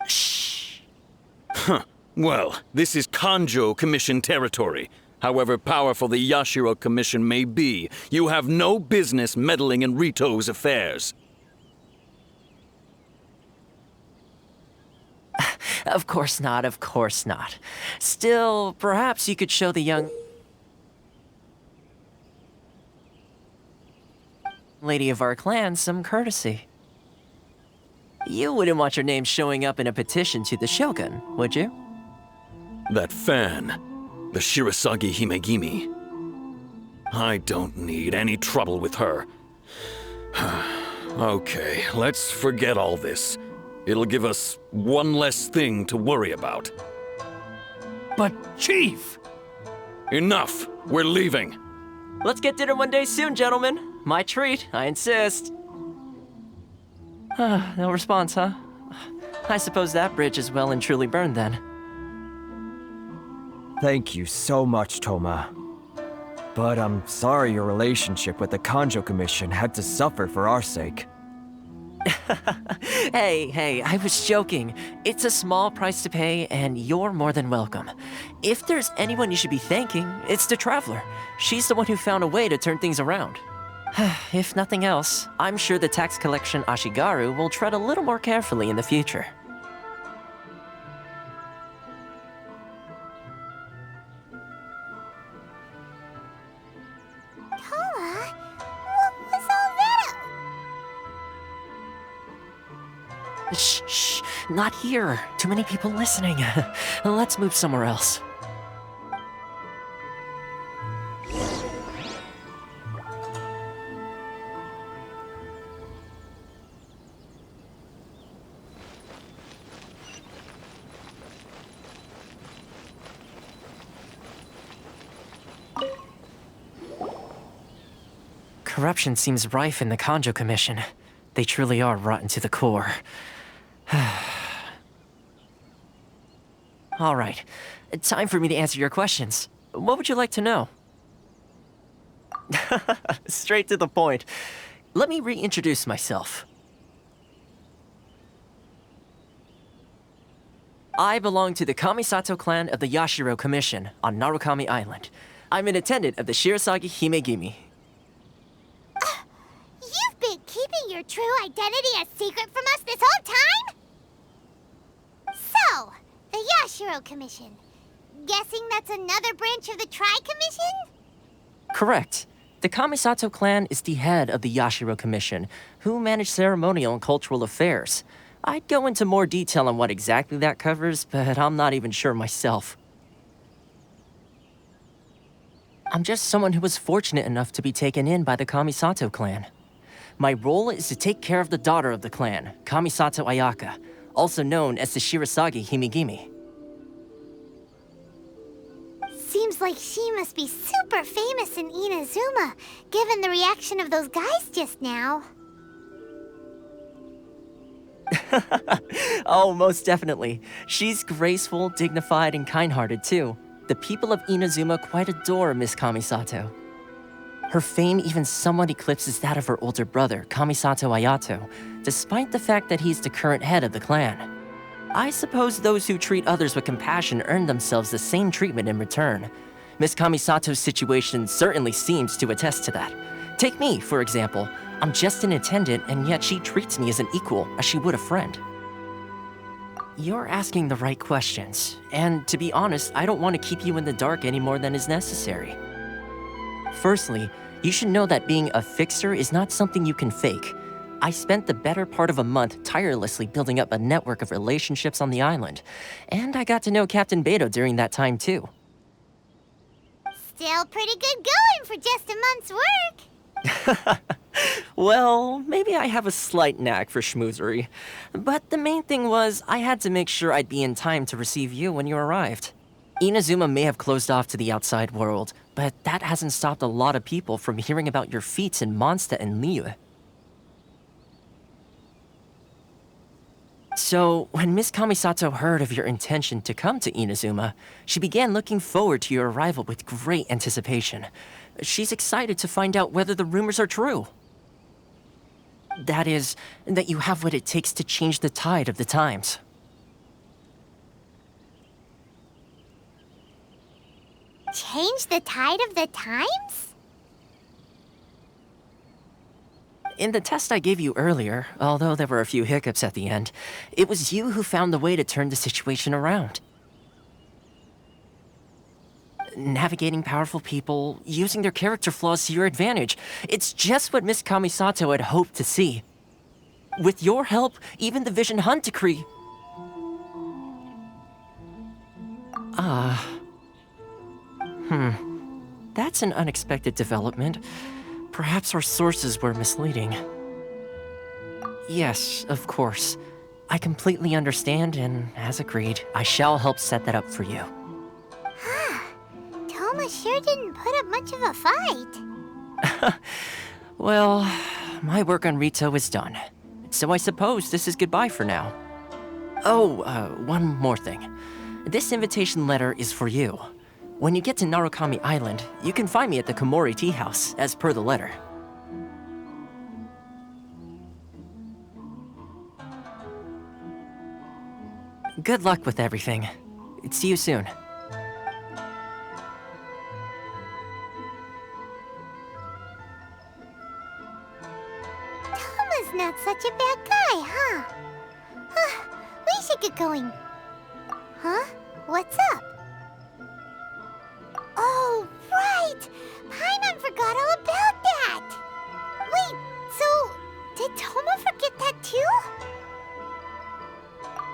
Shh.
Huh. Well, this is Kanjo Commission territory. However powerful the Yashiro Commission may be, you have no business meddling in Rito's affairs.
Of course not, of course not. Still, perhaps you could show the young lady of our clan some courtesy. You wouldn't want your name showing up in a petition to the Shogun, would you?
That fan, the Shirasagi Himegimi. I don't need any trouble with her. Okay, let's forget all this. It'll give us one less thing to worry about.
But, Chief!
Enough! We're leaving.
Let's get dinner one day soon, gentlemen. My treat, I insist. No response, huh? I suppose that bridge is well and truly burned then.
Thank you so much, Toma. But I'm sorry your relationship with the Kanjo Commission had to suffer for our sake.
Hey, I was joking. It's a small price to pay, and you're more than welcome. If there's anyone you should be thanking, it's the Traveler. She's the one who found a way to turn things around. If nothing else, I'm sure the tax collection Ashigaru will tread a little more carefully in the future.
Toma, what was all that?
Shh, not here. Too many people listening. Let's move somewhere else. Corruption seems rife in the Kanjo Commission. They truly are rotten to the core. All right. Time for me to answer your questions. What would you like to know? Straight to the point. Let me reintroduce myself. I belong to the Kamisato clan of the Yashiro Commission on Narukami Island. I'm an attendant of the Shirasagi Himegimi.
You've been keeping your true identity a secret from us this whole time? So, the Yashiro Commission. Guessing that's another branch of the Tri-Commission?
Correct. The Kamisato clan is the head of the Yashiro Commission, who manage ceremonial and cultural affairs. I'd go into more detail on what exactly that covers, but I'm not even sure myself. I'm just someone who was fortunate enough to be taken in by the Kamisato clan. My role is to take care of the daughter of the clan, Kamisato Ayaka, also known as the Shirasagi Himegimi.
Seems like she must be super famous in Inazuma, given the reaction of those guys just now.
Oh, most definitely. She's graceful, dignified, and kind-hearted too. The people of Inazuma quite adore Miss Kamisato. Her fame even somewhat eclipses that of her older brother, Kamisato Ayato, despite the fact that he's the current head of the clan. I suppose those who treat others with compassion earn themselves the same treatment in return. Miss Kamisato's situation certainly seems to attest to that. Take me, for example. I'm just an attendant, and yet she treats me as an equal, as she would a friend. You're asking the right questions, and to be honest, I don't want to keep you in the dark any more than is necessary. Firstly, you should know that being a fixer is not something you can fake. I spent the better part of a month tirelessly building up a network of relationships on the island, and I got to know Captain Beto during that time too.
Still pretty good going for just a month's work.
Well, maybe I have a slight knack for schmoozery, but the main thing was I had to make sure I'd be in time to receive you when you arrived. Inazuma may have closed off to the outside world, but that hasn't stopped a lot of people from hearing about your feats in Mondstadt and Liyue. So, when Miss Kamisato heard of your intention to come to Inazuma, she began looking forward to your arrival with great anticipation. She's excited to find out whether the rumors are true. That is, that you have what it takes to change the tide of the times.
Change the tide of the times?
In the test I gave you earlier, although there were a few hiccups at the end, it was you who found the way to turn the situation around. Navigating powerful people, using their character flaws to your advantage. It's just what Miss Kamisato had hoped to see. With your help, even the Vision Hunt decree... That's an unexpected development. Perhaps our sources were misleading. Yes, of course. I completely understand, and as agreed, I shall help set that up for you.
Toma sure didn't put up much of a fight.
Well, my work on Rito is done. So I suppose this is goodbye for now. Oh, one more thing. This invitation letter is for you. When you get to Narukami Island, you can find me at the Komori Tea House, as per the letter. Good luck with everything. See you soon.
Toma's not such a bad guy, huh? We should get going. Huh? What's up? Oh, right! Paimon forgot all about that! Wait, so did Toma forget that too?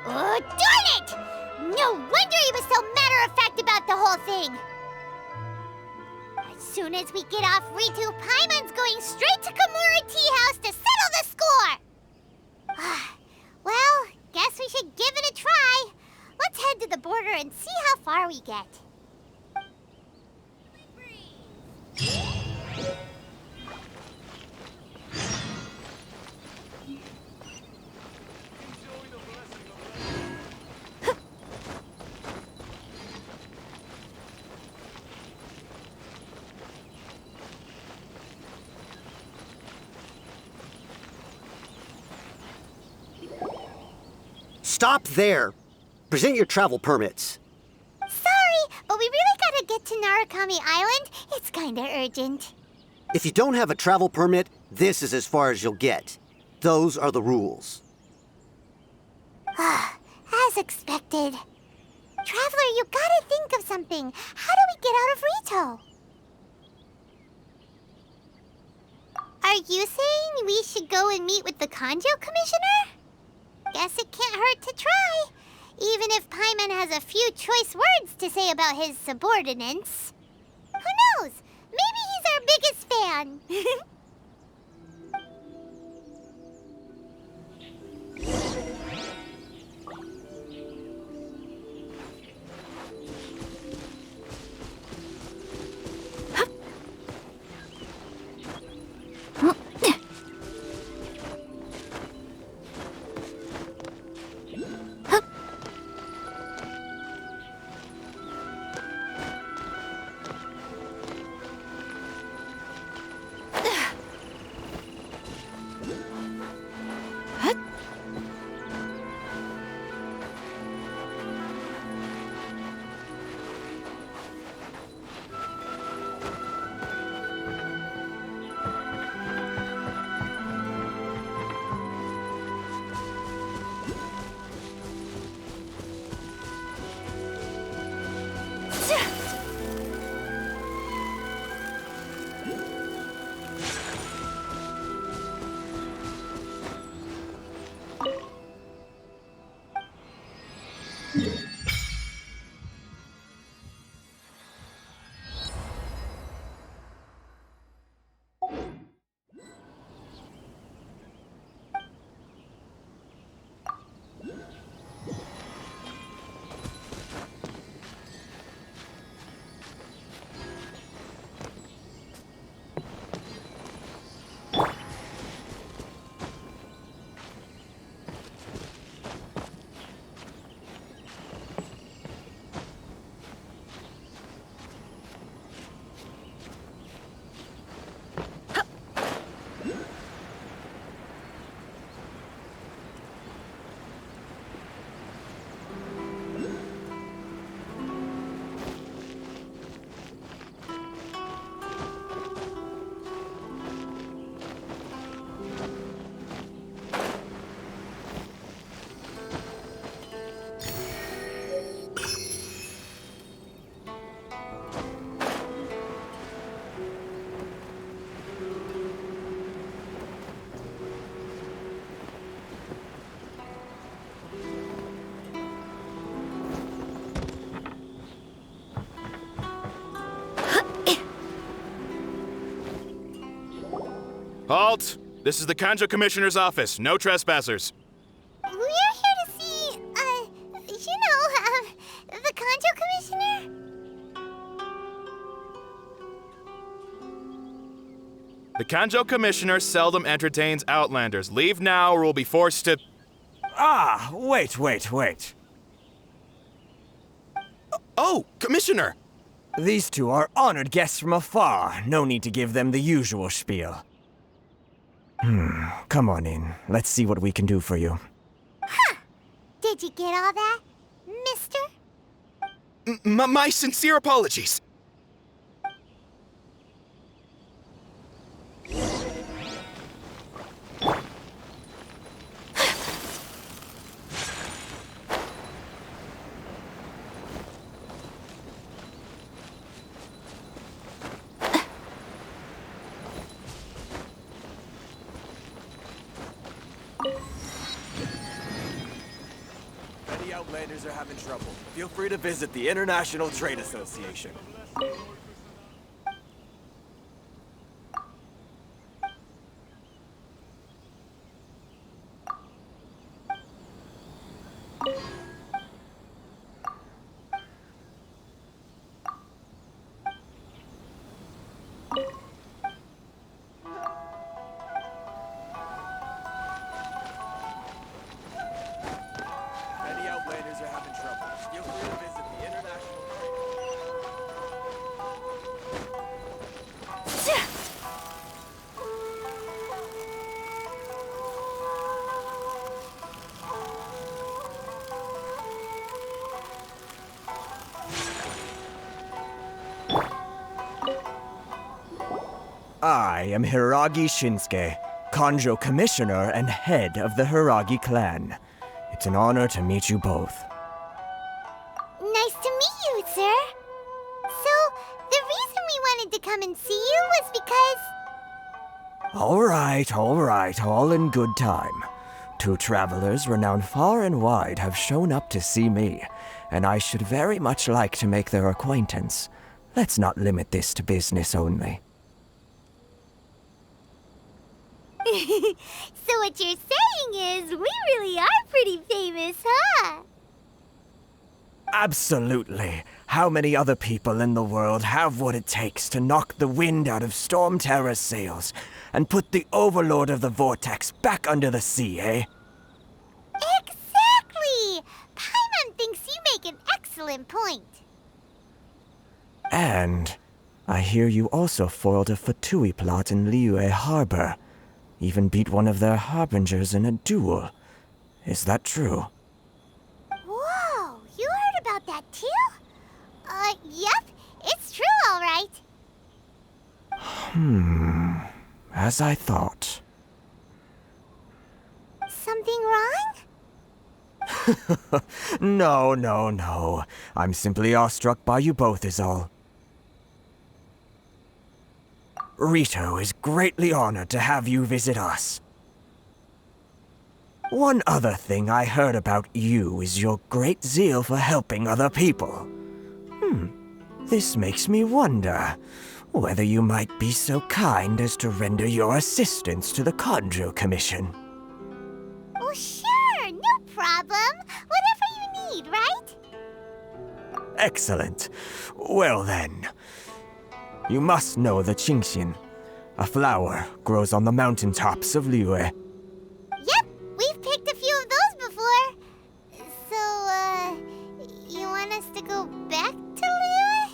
Oh, darn it! No wonder he was so matter-of-fact about the whole thing! As soon as we get off Ritu, Paimon's going straight to Komori Tea House to settle the score! Well, guess we should give it a try. Let's head to the border and see how far we get.
Stop there! Present your travel permits.
Sorry, but we really gotta get to Narukami Island. It's kinda urgent.
If you don't have a travel permit, this is as far as you'll get. Those are the rules.
As expected. Traveler, you gotta think of something. How do we get out of Rito? Are you saying we should go and meet with the Kanjo Commissioner? Guess it can't hurt to try. Even if Paimon has a few choice words to say about his subordinates. Who knows? Maybe he's our biggest fan.
Halt! This is the Kanjo Commissioner's office. No trespassers.
We're here to see, the Kanjo Commissioner?
The Kanjo Commissioner seldom entertains Outlanders. Leave now or we'll be forced to...
Ah, wait.
Oh, Commissioner!
These two are honored guests from afar. No need to give them the usual spiel. Come on in. Let's see what we can do for you.
Huh. Did you get all that, mister?
My sincere apologies.
Any Outlanders are having trouble, feel free to visit the International Trade Association. Any Outlanders are having trouble, feel free to visit the International Trade Association. I am Hiragi Shinsuke, Kanjo Commissioner and head of the Hiragi clan. It's an honor to meet you both.
Nice to meet you, sir. So, the reason we wanted to come and see you was because...
All right, all in good time. 2 travelers renowned far and wide have shown up to see me, and I should very much like to make their acquaintance. Let's not limit this to business only.
So what you're saying is, we really are pretty famous, huh?
Absolutely. How many other people in the world have what it takes to knock the wind out of Storm Terror's sails and put the Overlord of the Vortex back under the sea, eh?
Exactly! Paimon thinks you make an excellent point.
And I hear you also foiled a Fatui plot in Liyue Harbor. Even beat one of their harbingers in a duel. Is that true?
Whoa, you heard about that too? Yep, it's true, all right.
As I thought.
Something wrong?
No. I'm simply awestruck by you both is all. Rito is greatly honored to have you visit us. One other thing I heard about you is your great zeal for helping other people. This makes me wonder whether you might be so kind as to render your assistance to the Kanjo Commission.
Oh, sure, no problem. Whatever you need, right?
Excellent. Well then, you must know the Qingxin. A flower grows on the mountaintops of Liyue.
Yep, we've picked a few of those before. So, you want us to go back to Liyue?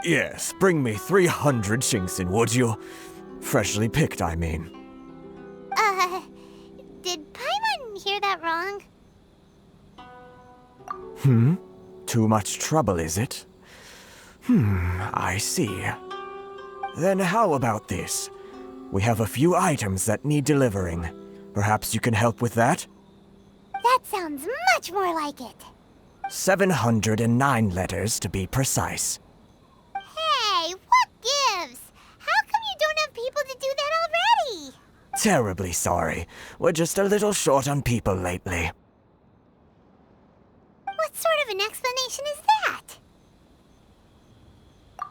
Yes, bring me 300 Qingxin, would you? Freshly picked, I mean.
Did Paimon hear that wrong?
Too much trouble, is it? I see. Then how about this? We have a few items that need delivering. Perhaps you can help with that?
That sounds much more like it.
709 letters to be precise.
Hey, what gives? How come you don't have people to do that already?
Terribly sorry. We're just a little short on people lately.
What sort of an explanation is that?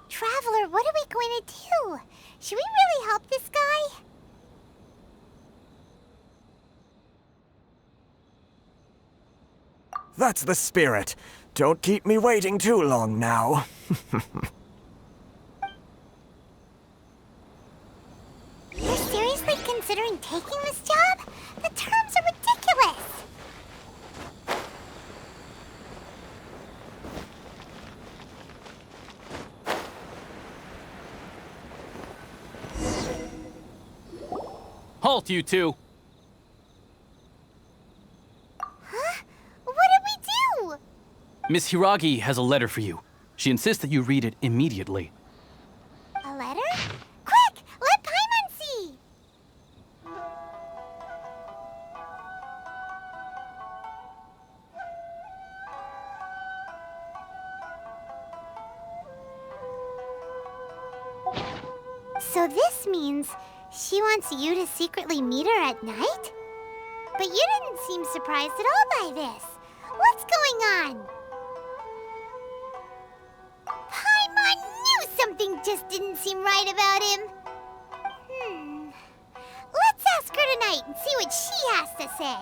Traveler, what are we going to do? Should we really help this guy?
That's the spirit. Don't keep me waiting too long now.
You're seriously considering taking this job? The terms are ridiculous.
Halt, you two!
Huh? What did we do?
Miss Hiragi has a letter for you. She insists that you read it immediately.
A letter? Quick! Let Paimon see! So this means she wants you to secretly meet her at night? But you didn't seem surprised at all by this. What's going on? Paimon knew something just didn't seem right about him. Let's ask her tonight and see what she has to say.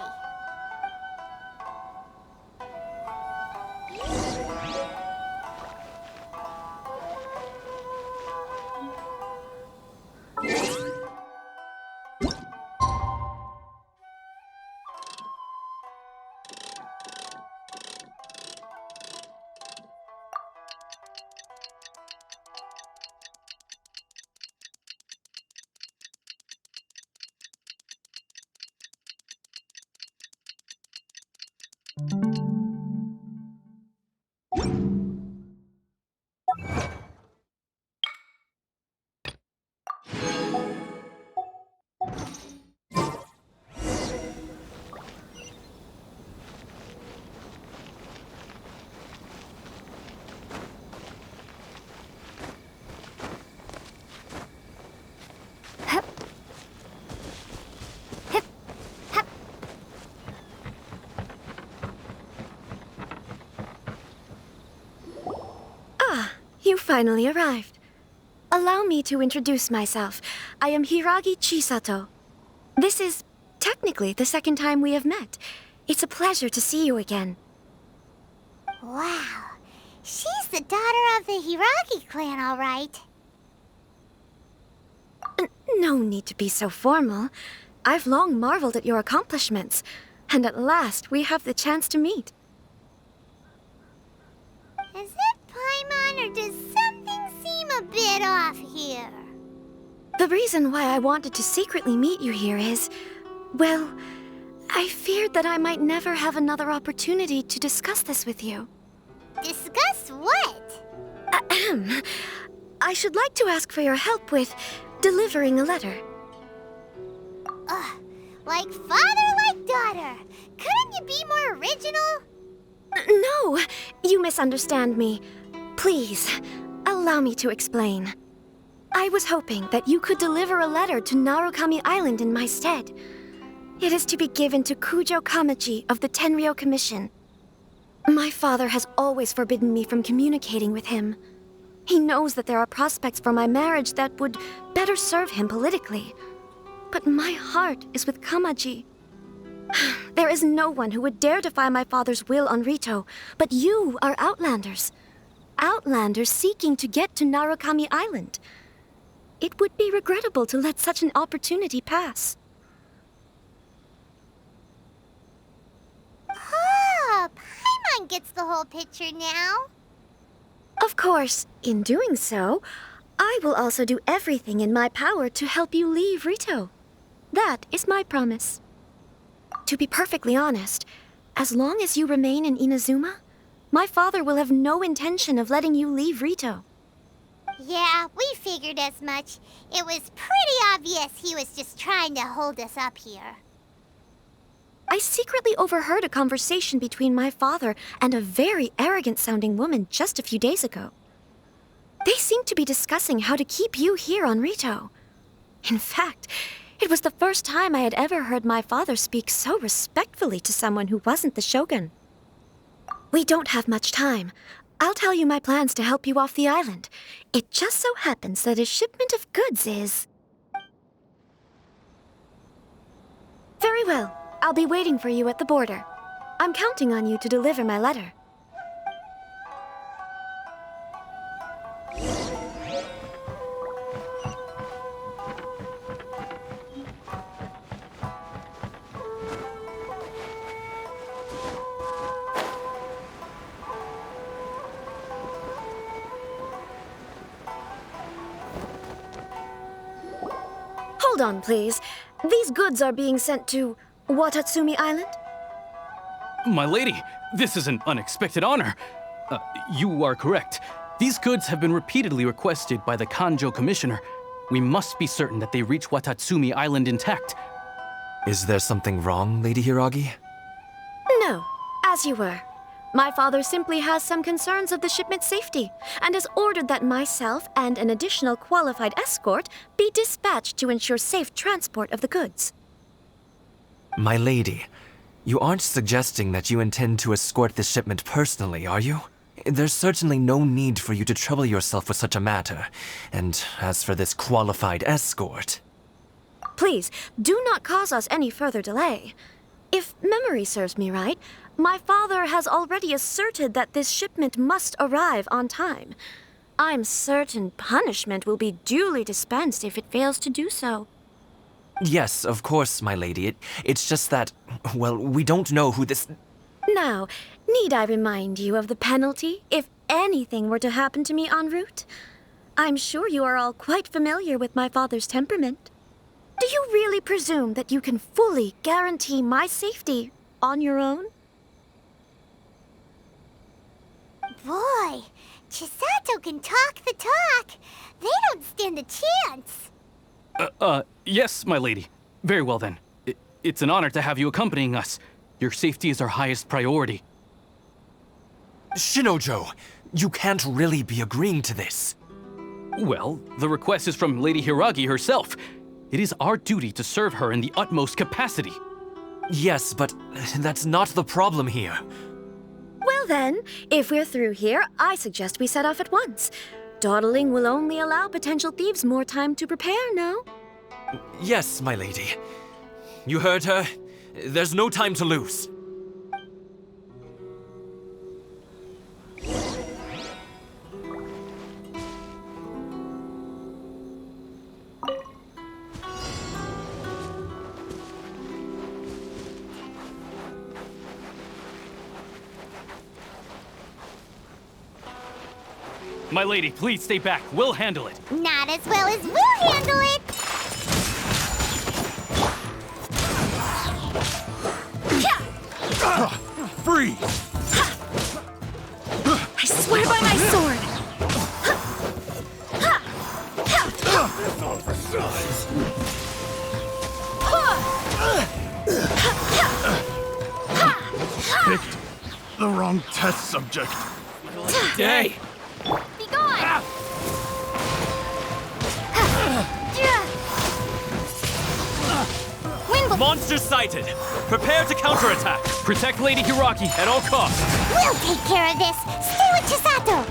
You finally arrived. Allow me to introduce myself. I am Hiragi Chisato. This is technically the second time we have met. It's a pleasure to see you again.
Wow. She's the daughter of the Hiragi clan, all right.
No need to be so formal. I've long marveled at your accomplishments, and at last we have the chance to meet.
Is it Paimon, or does something seem a bit off here?
The reason why I wanted to secretly meet you here is, well, I feared that I might never have another opportunity to discuss this with you.
Discuss what?
Ahem. I should like to ask for your help with delivering a letter.
Like father, like daughter. Couldn't you be more original?
No, you misunderstand me. Please, allow me to explain. I was hoping that you could deliver a letter to Narukami Island in my stead. It is to be given to Kujo Kamaji of the Tenryou Commission. My father has always forbidden me from communicating with him. He knows that there are prospects for my marriage that would better serve him politically. But my heart is with Kamaji. There is no one who would dare defy my father's will on Rito, but you are Outlanders. Outlanders seeking to get to Narukami Island. It would be regrettable to let such an opportunity pass.
Oh, Paimon gets the whole picture now.
Of course, in doing so, I will also do everything in my power to help you leave Rito. That is my promise. To be perfectly honest, as long as you remain in Inazuma, my father will have no intention of letting you leave Rito.
Yeah, we figured as much. It was pretty obvious he was just trying to hold us up here.
I secretly overheard a conversation between my father and a very arrogant-sounding woman just a few days ago. They seemed to be discussing how to keep you here on Rito. In fact, it was the first time I had ever heard my father speak so respectfully to someone who wasn't the Shogun. We don't have much time. I'll tell you my plans to help you off the island. It just so happens that a shipment of goods is... Very well. I'll be waiting for you at the border. I'm counting on you to deliver my letter. Hold on, please. These goods are being sent to Watatsumi Island?
My lady, this is an unexpected honor. You are correct. These goods have been repeatedly requested by the Kanjo Commissioner. We must be certain that they reach Watatsumi Island intact.
Is there something wrong, Lady Hiragi?
No, as you were. My father simply has some concerns of the shipment's safety, and has ordered that myself and an additional qualified escort be dispatched to ensure safe transport of the goods.
My lady, you aren't suggesting that you intend to escort this shipment personally, are you? There's certainly no need for you to trouble yourself with such a matter. And as for this qualified escort...
Please, do not cause us any further delay. If memory serves me right, my father has already asserted that this shipment must arrive on time. I'm certain punishment will be duly dispensed if it fails to do so.
Yes, of course, my lady. It's just that, well, we don't know who this...
Now, need I remind you of the penalty if anything were to happen to me en route? I'm sure you are all quite familiar with my father's temperament. Do you really presume that you can fully guarantee my safety on your own?
Boy, Chisato can talk the talk. They don't stand a chance.
Yes, my lady. Very well then. It's an honor to have you accompanying us. Your safety is our highest priority.
Shinojo, you can't really be agreeing to this.
Well, the request is from Lady Hiragi herself. It is our duty to serve her in the utmost capacity.
Yes, but that's not the problem here.
Well, then, if we're through here, I suggest we set off at once. Dawdling will only allow potential thieves more time to prepare, no?
Yes, my lady. You heard her. There's no time to lose.
My lady, please stay back. We'll handle it.
Not as well as we'll handle it!
Freeze!
I swear by my sword!
That's all for size. Picked the wrong test subject.
Day!
Be gone!
Monsters sighted! Prepare to counterattack!
Protect Lady Hiraki at all costs!
We'll take care of this! Stay with Chisato!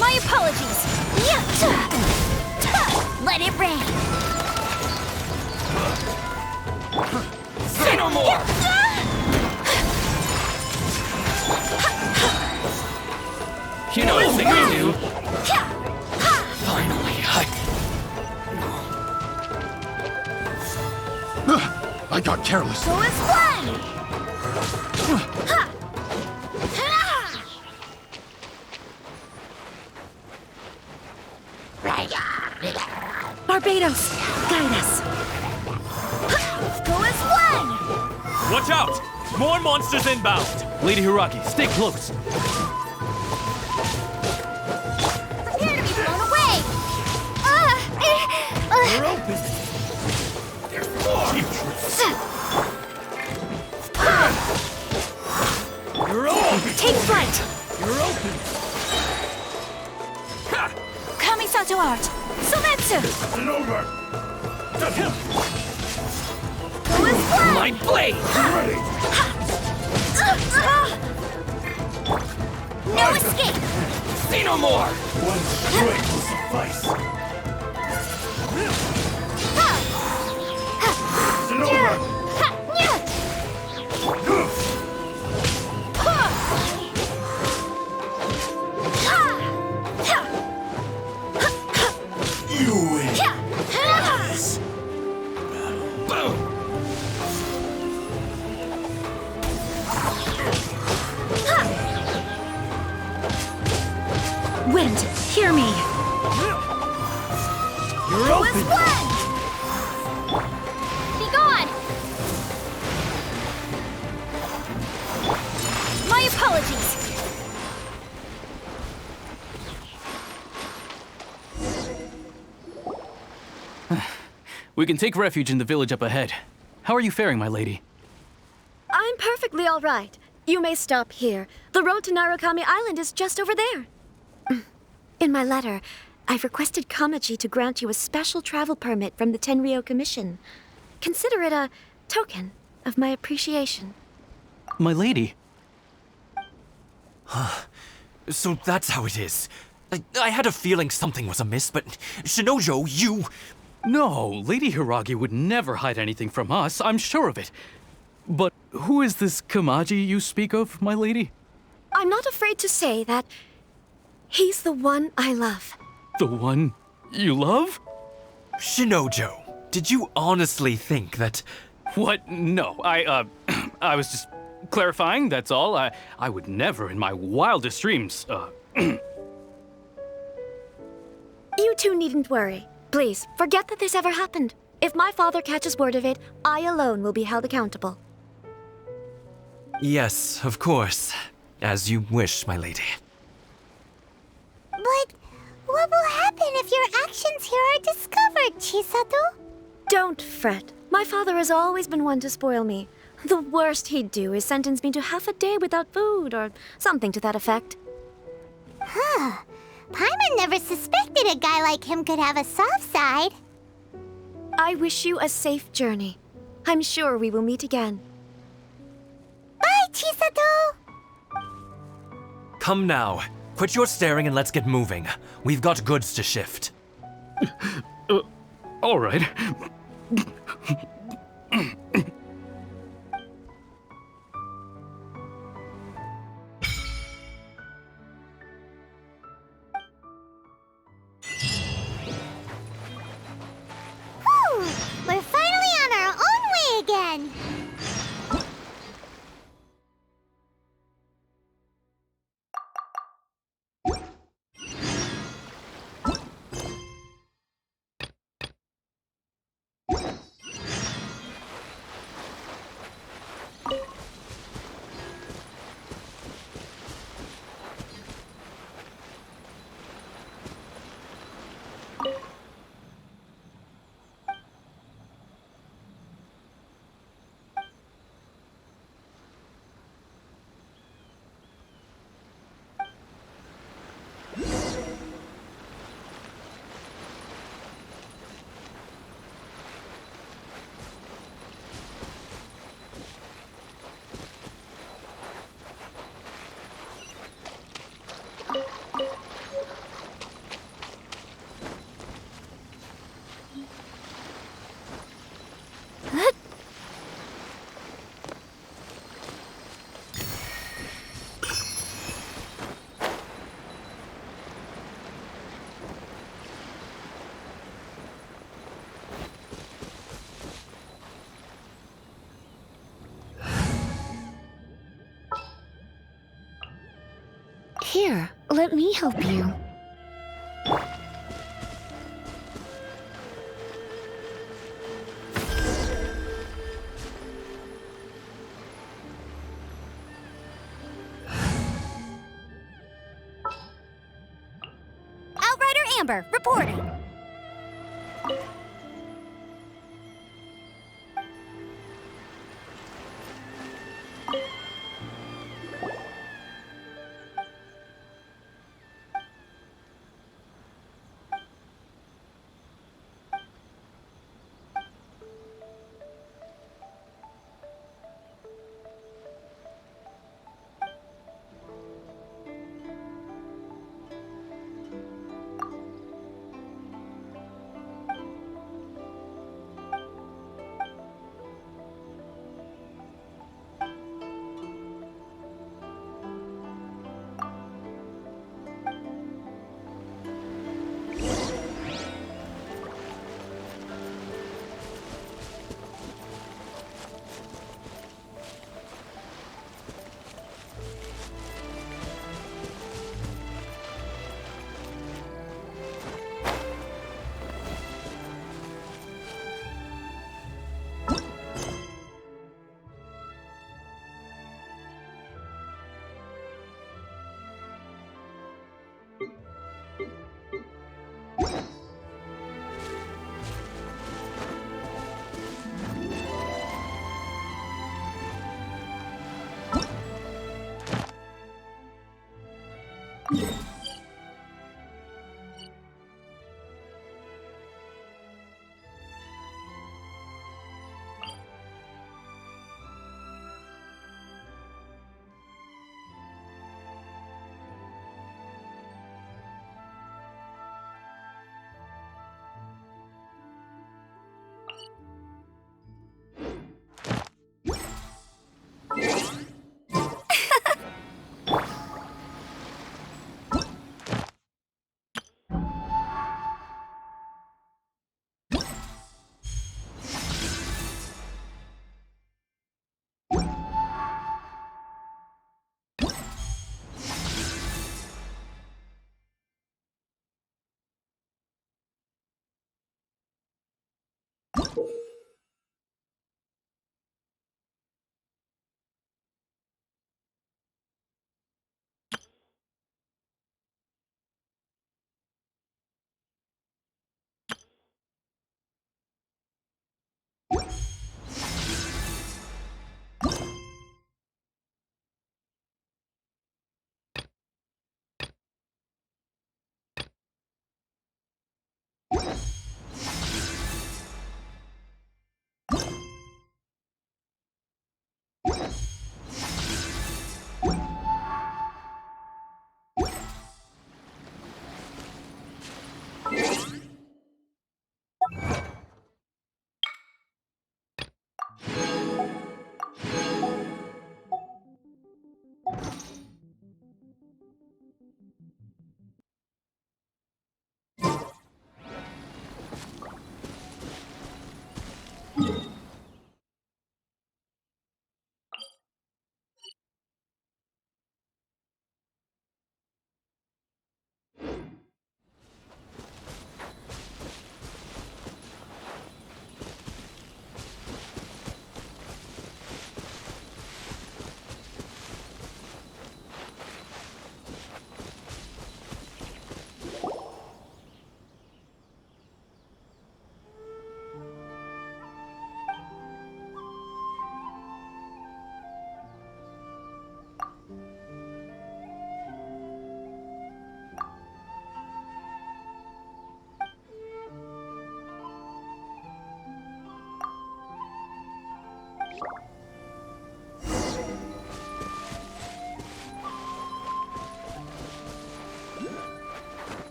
My apologies.
Let it rain!
Say no more! You know what we do? Finally,
I got careless.
Go as one!
Barbados, guide us.
Go as one!
Watch out! More monsters inbound!
Lady Hiraki, stay close.
Prepare to be blown away!
You're open! There's more! You're open!
Take flight!
You're open!
Kamisato art! Sumetsu!
It's over!
Go as one!
My blade!
Ready!
No escape!
See no more!
One strike will suffice. It's over! You win!
Wind, hear me!
You're
Go as
open!
one! Be gone!
My apologies.
We can take refuge in the village up ahead. How are you faring, my lady?
I'm perfectly all right. You may stop here. The road to Narukami Island is just over there. In my letter, I've requested Kamaji to grant you a special travel permit from the Tenryou Commission. Consider it a token of my appreciation.
My lady.
So that's how it is. I had a feeling something was amiss, but Shinojo, you...
No, Lady Hiragi would never hide anything from us, I'm sure of it. But who is this Kamaji you speak of, my lady?
I'm not afraid to say that he's the one I love.
The one you love?
Shinojo, did you honestly think that...
What? No, I was just clarifying, that's all. I would never in my wildest dreams,
You two needn't worry. Please, forget that this ever happened. If my father catches word of it, I alone will be held accountable.
Yes, of course. As you wish, my lady.
But what will happen if your actions here are discovered, Chisato?
Don't fret. My father has always been one to spoil me. The worst he'd do is sentence me to half a day without food, or something to that effect.
Huh. Paimon never suspected a guy like him could have a soft side.
I wish you a safe journey. I'm sure we will meet again.
Bye, Chisato!
Come now. Quit your staring and let's get moving. We've got goods to shift.
All right.
Whew! We're finally on our own way again!
Here, let me help you.
Outrider Amber, reporting.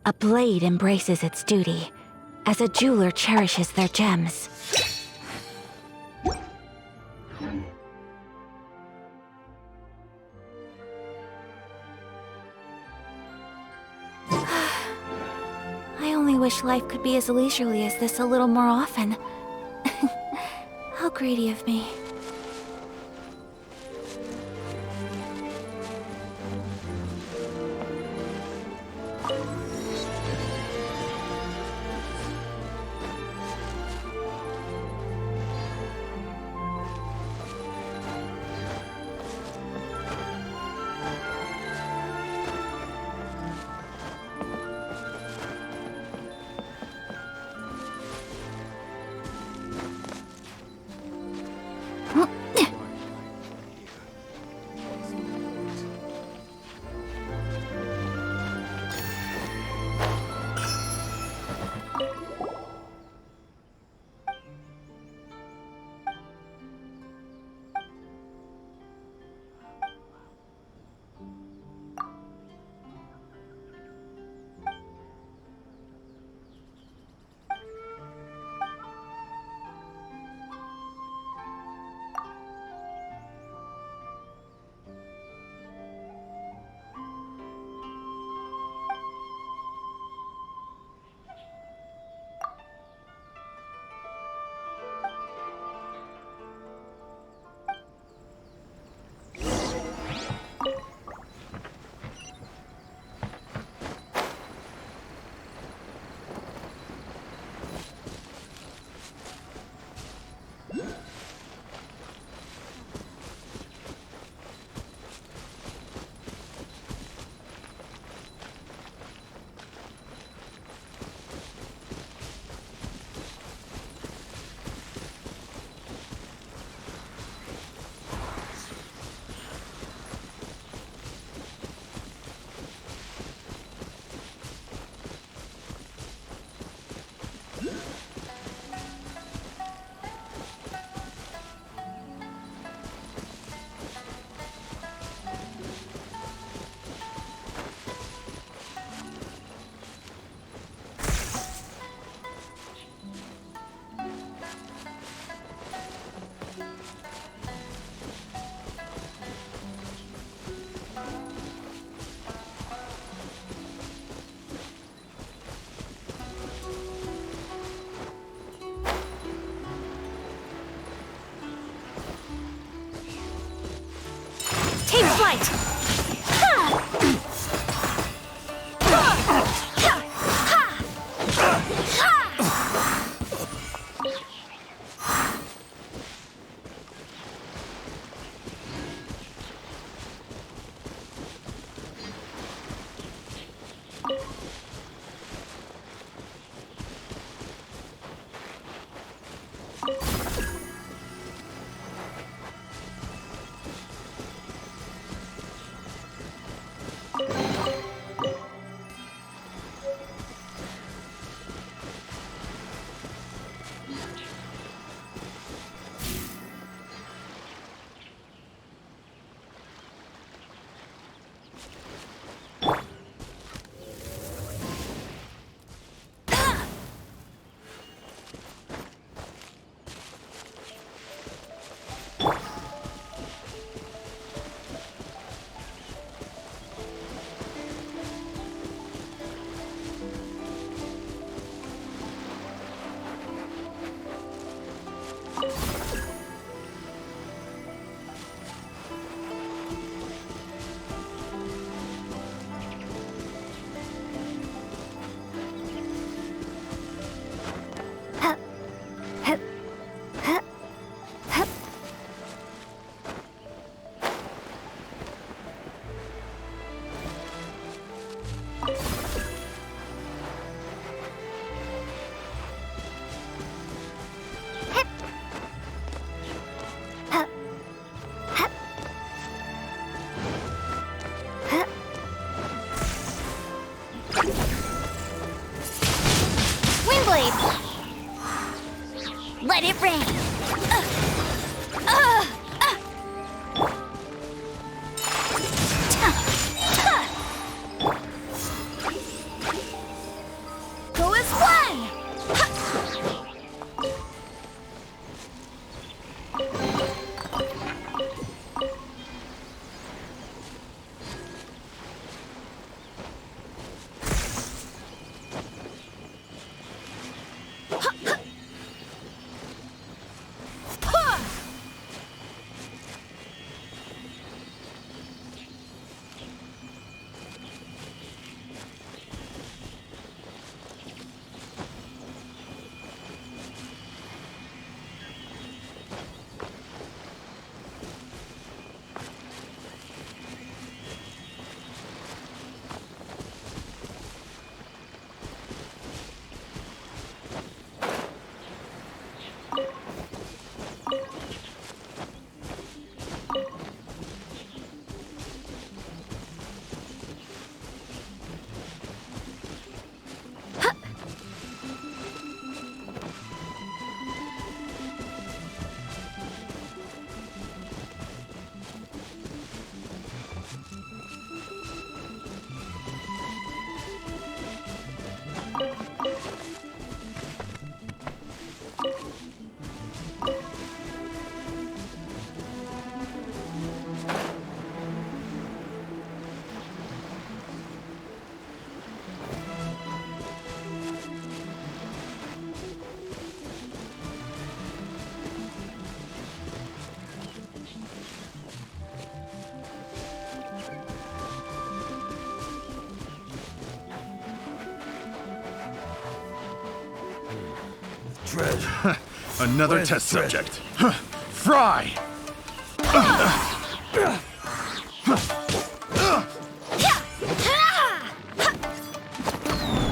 A blade embraces its duty, as a jeweler cherishes their gems. I only wish life could be as leisurely as this a little more often. How greedy of me.
Take flight!
blade! Let it rain! Go as one!
Dread. Another test subject. Fry!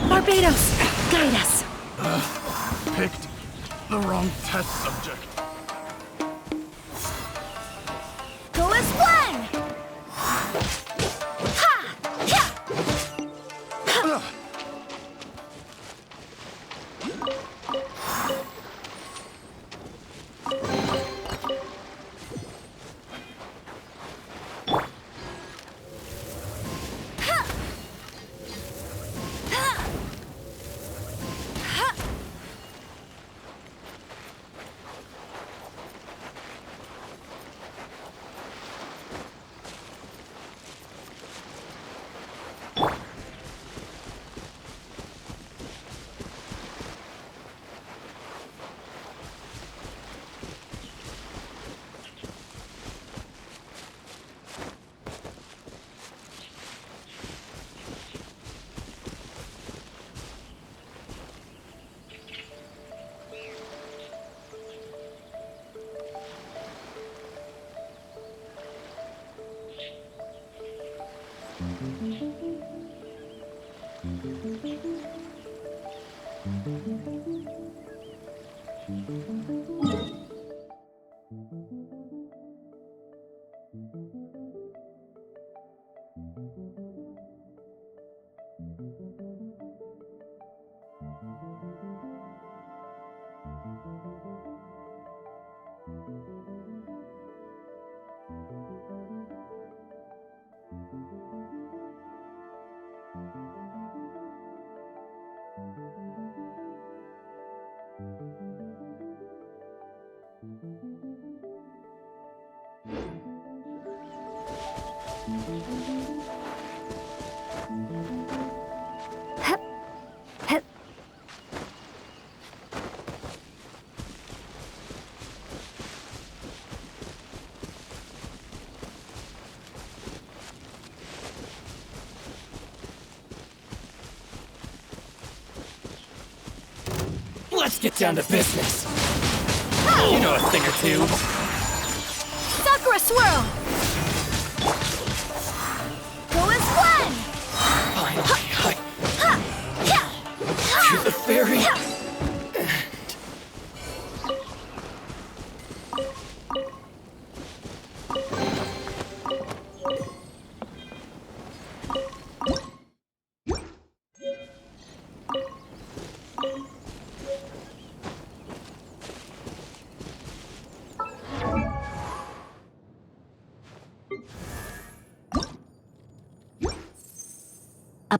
Barbados, guide us.
Picked the wrong test subject.
Go as one!
Let's get down to business. You know a thing or two.
Sakura swirl! Go as one!
Finally, to the ferry.
A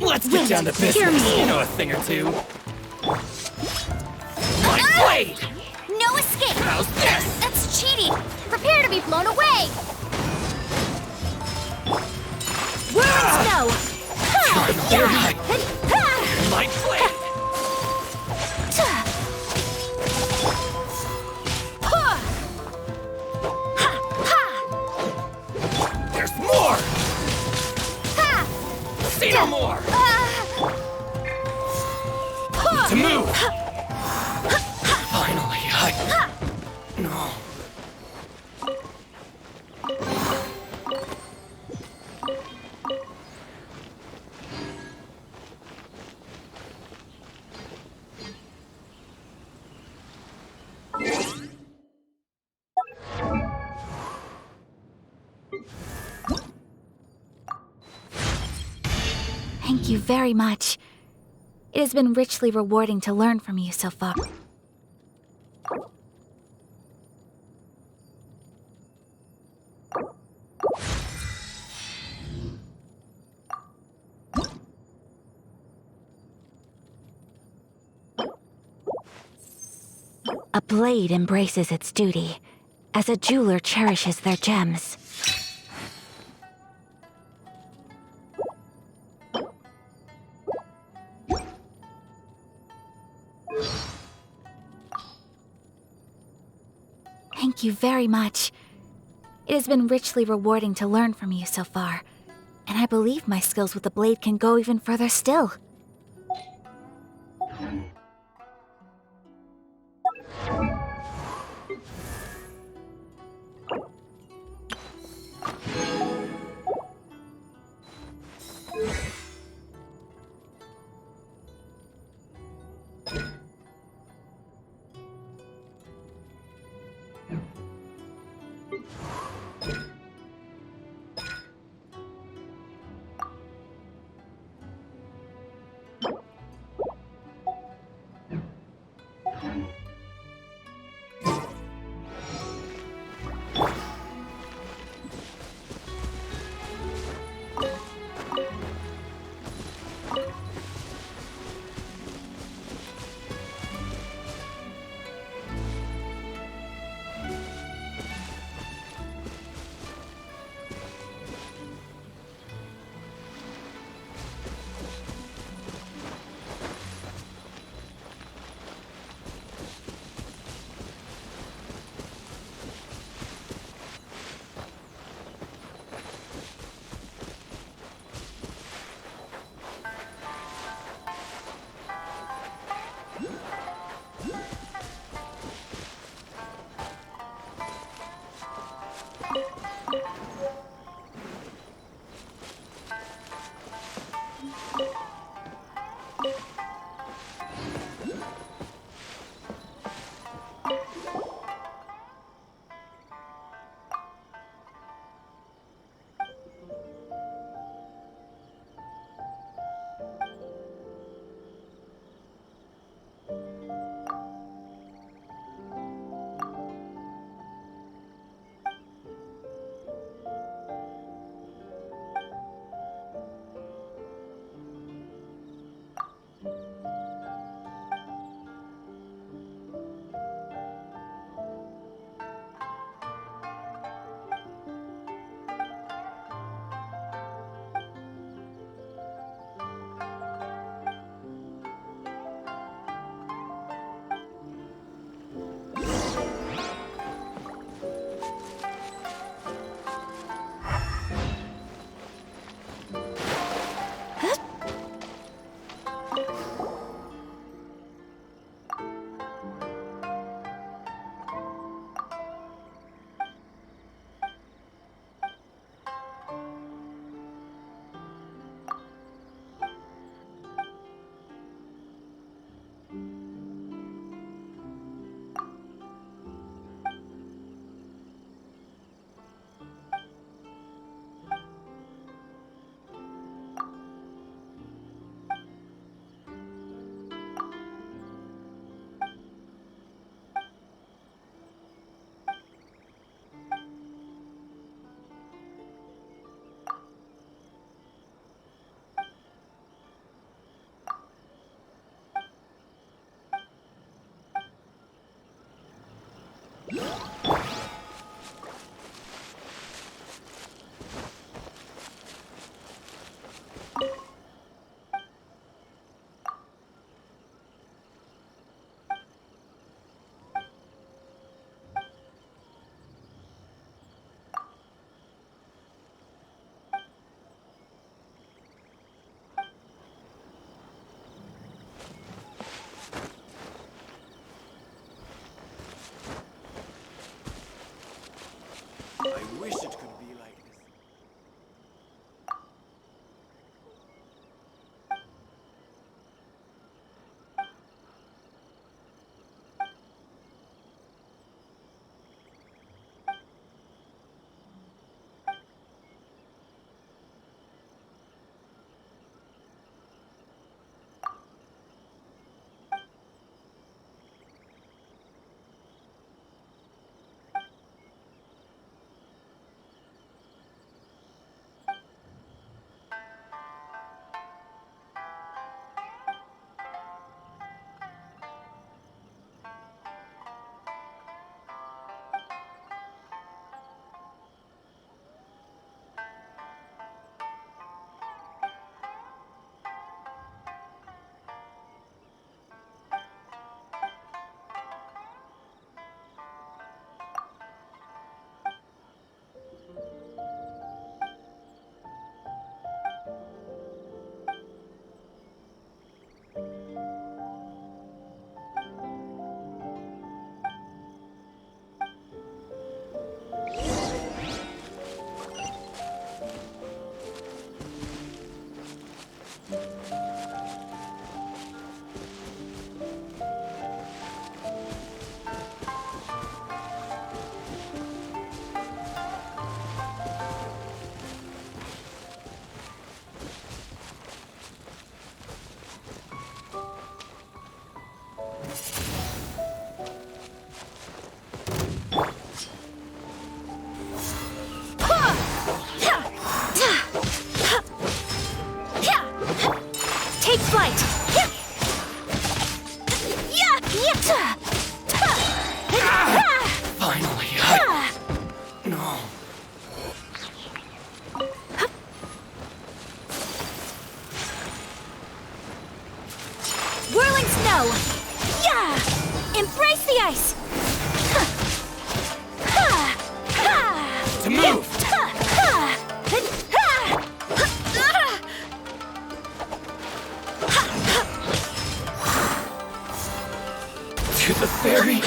Let's get down to business.
Hear me.
You know a thing or two. My blade!
No escape!
How's this?
That's cheating! Prepare to be blown away!
Worms no!
My blade! There's more! See no more! Need to move! Finally, No.
Thank you very much. It has been richly rewarding to learn from you so far. A blade embraces its duty, as a jeweler cherishes their gems. Thank you very much. It has been richly rewarding to learn from you so far, and I believe my skills with the blade can go even further still.
I wish it could be like this.
Take flight!
Finally, No.
Whirling snow! Embrace the ice!
To move! To the ferry.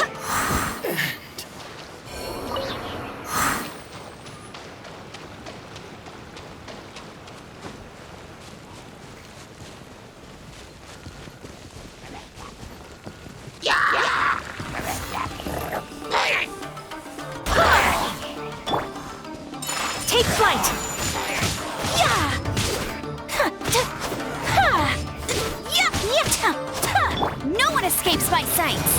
Take flight! No one escapes my sights!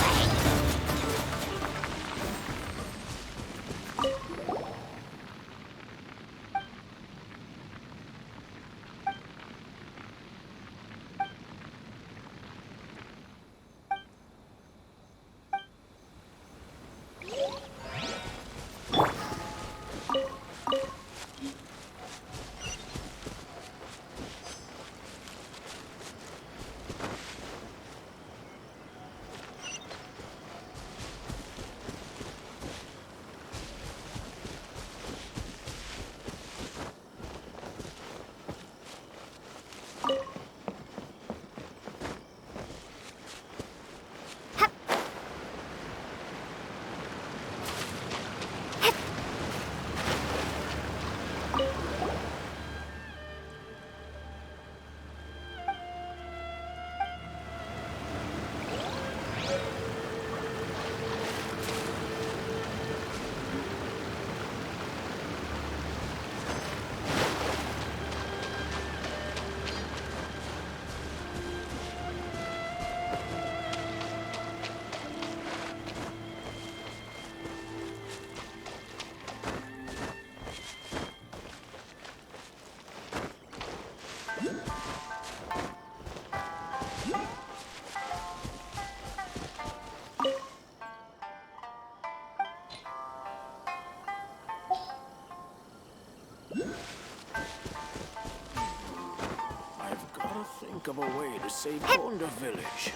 think of a way to save Gonda Village.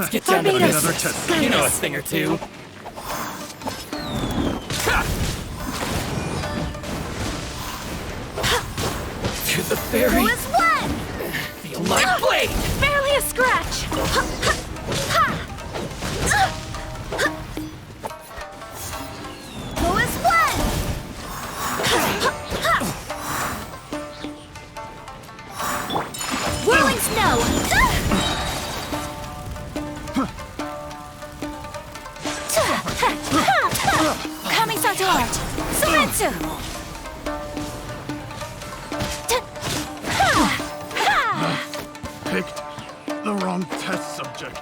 Let's get down to
Another
business.
test.
You know a thing or two. To the ferry.
Who is one?
Feel my blade.
Barely a scratch. Who is one? Whirling snow. Coming to art. Sumetsu.
Picked the wrong test subject.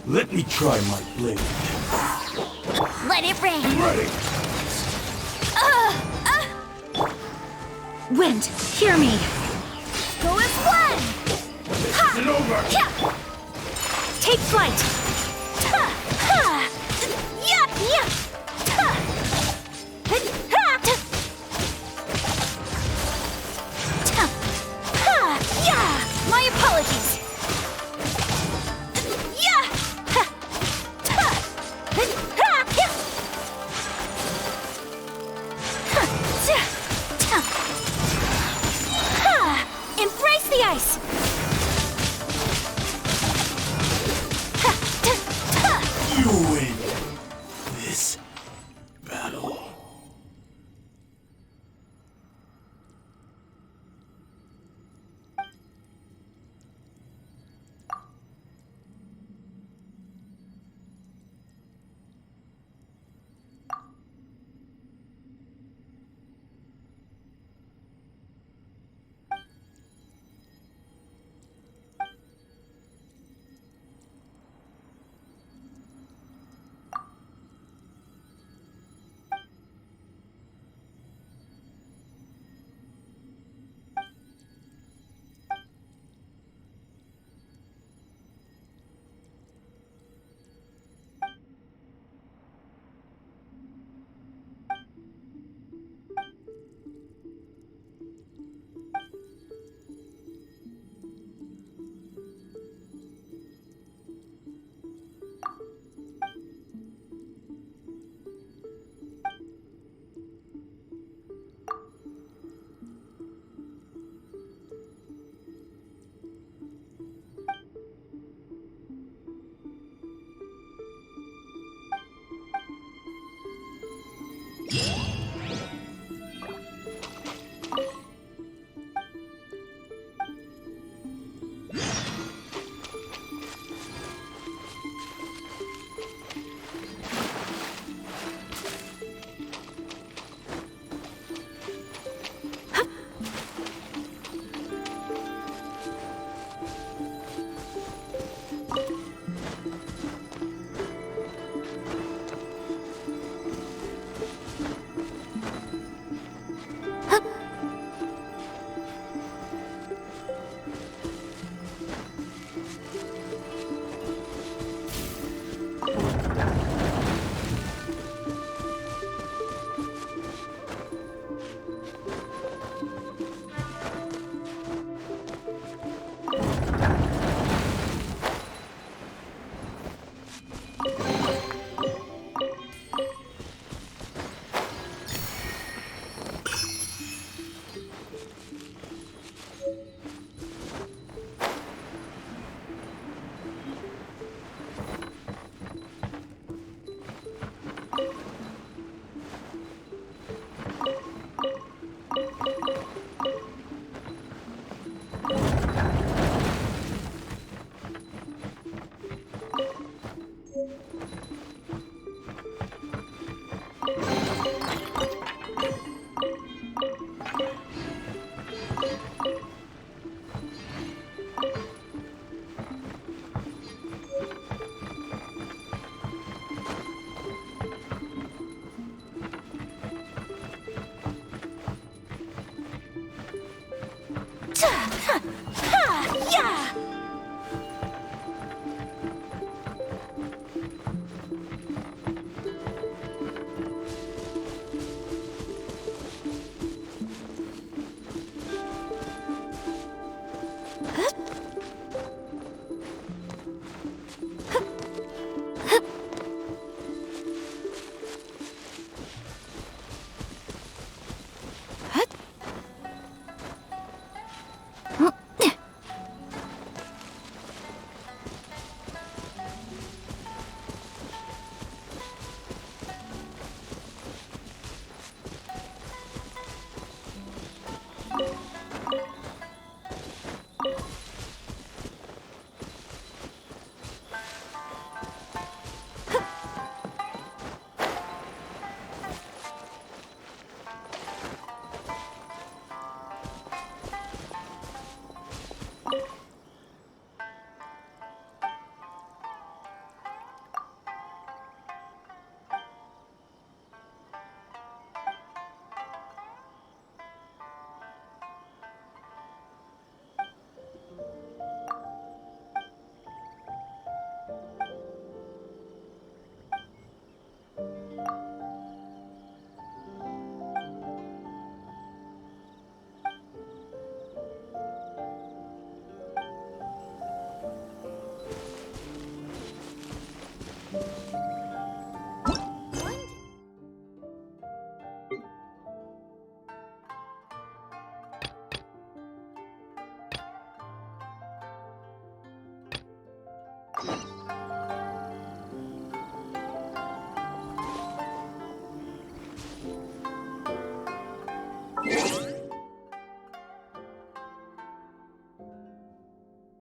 Let me try my blade.
Let it rain.
Ready.
Wind, hear me.
Go as one.
It's over.
Yeah.
Take flight.
Ha. Ha. Yeah. Yeah. Ha. Ha. Ha. Yeah. My apologies. Embrace the ice!
You win.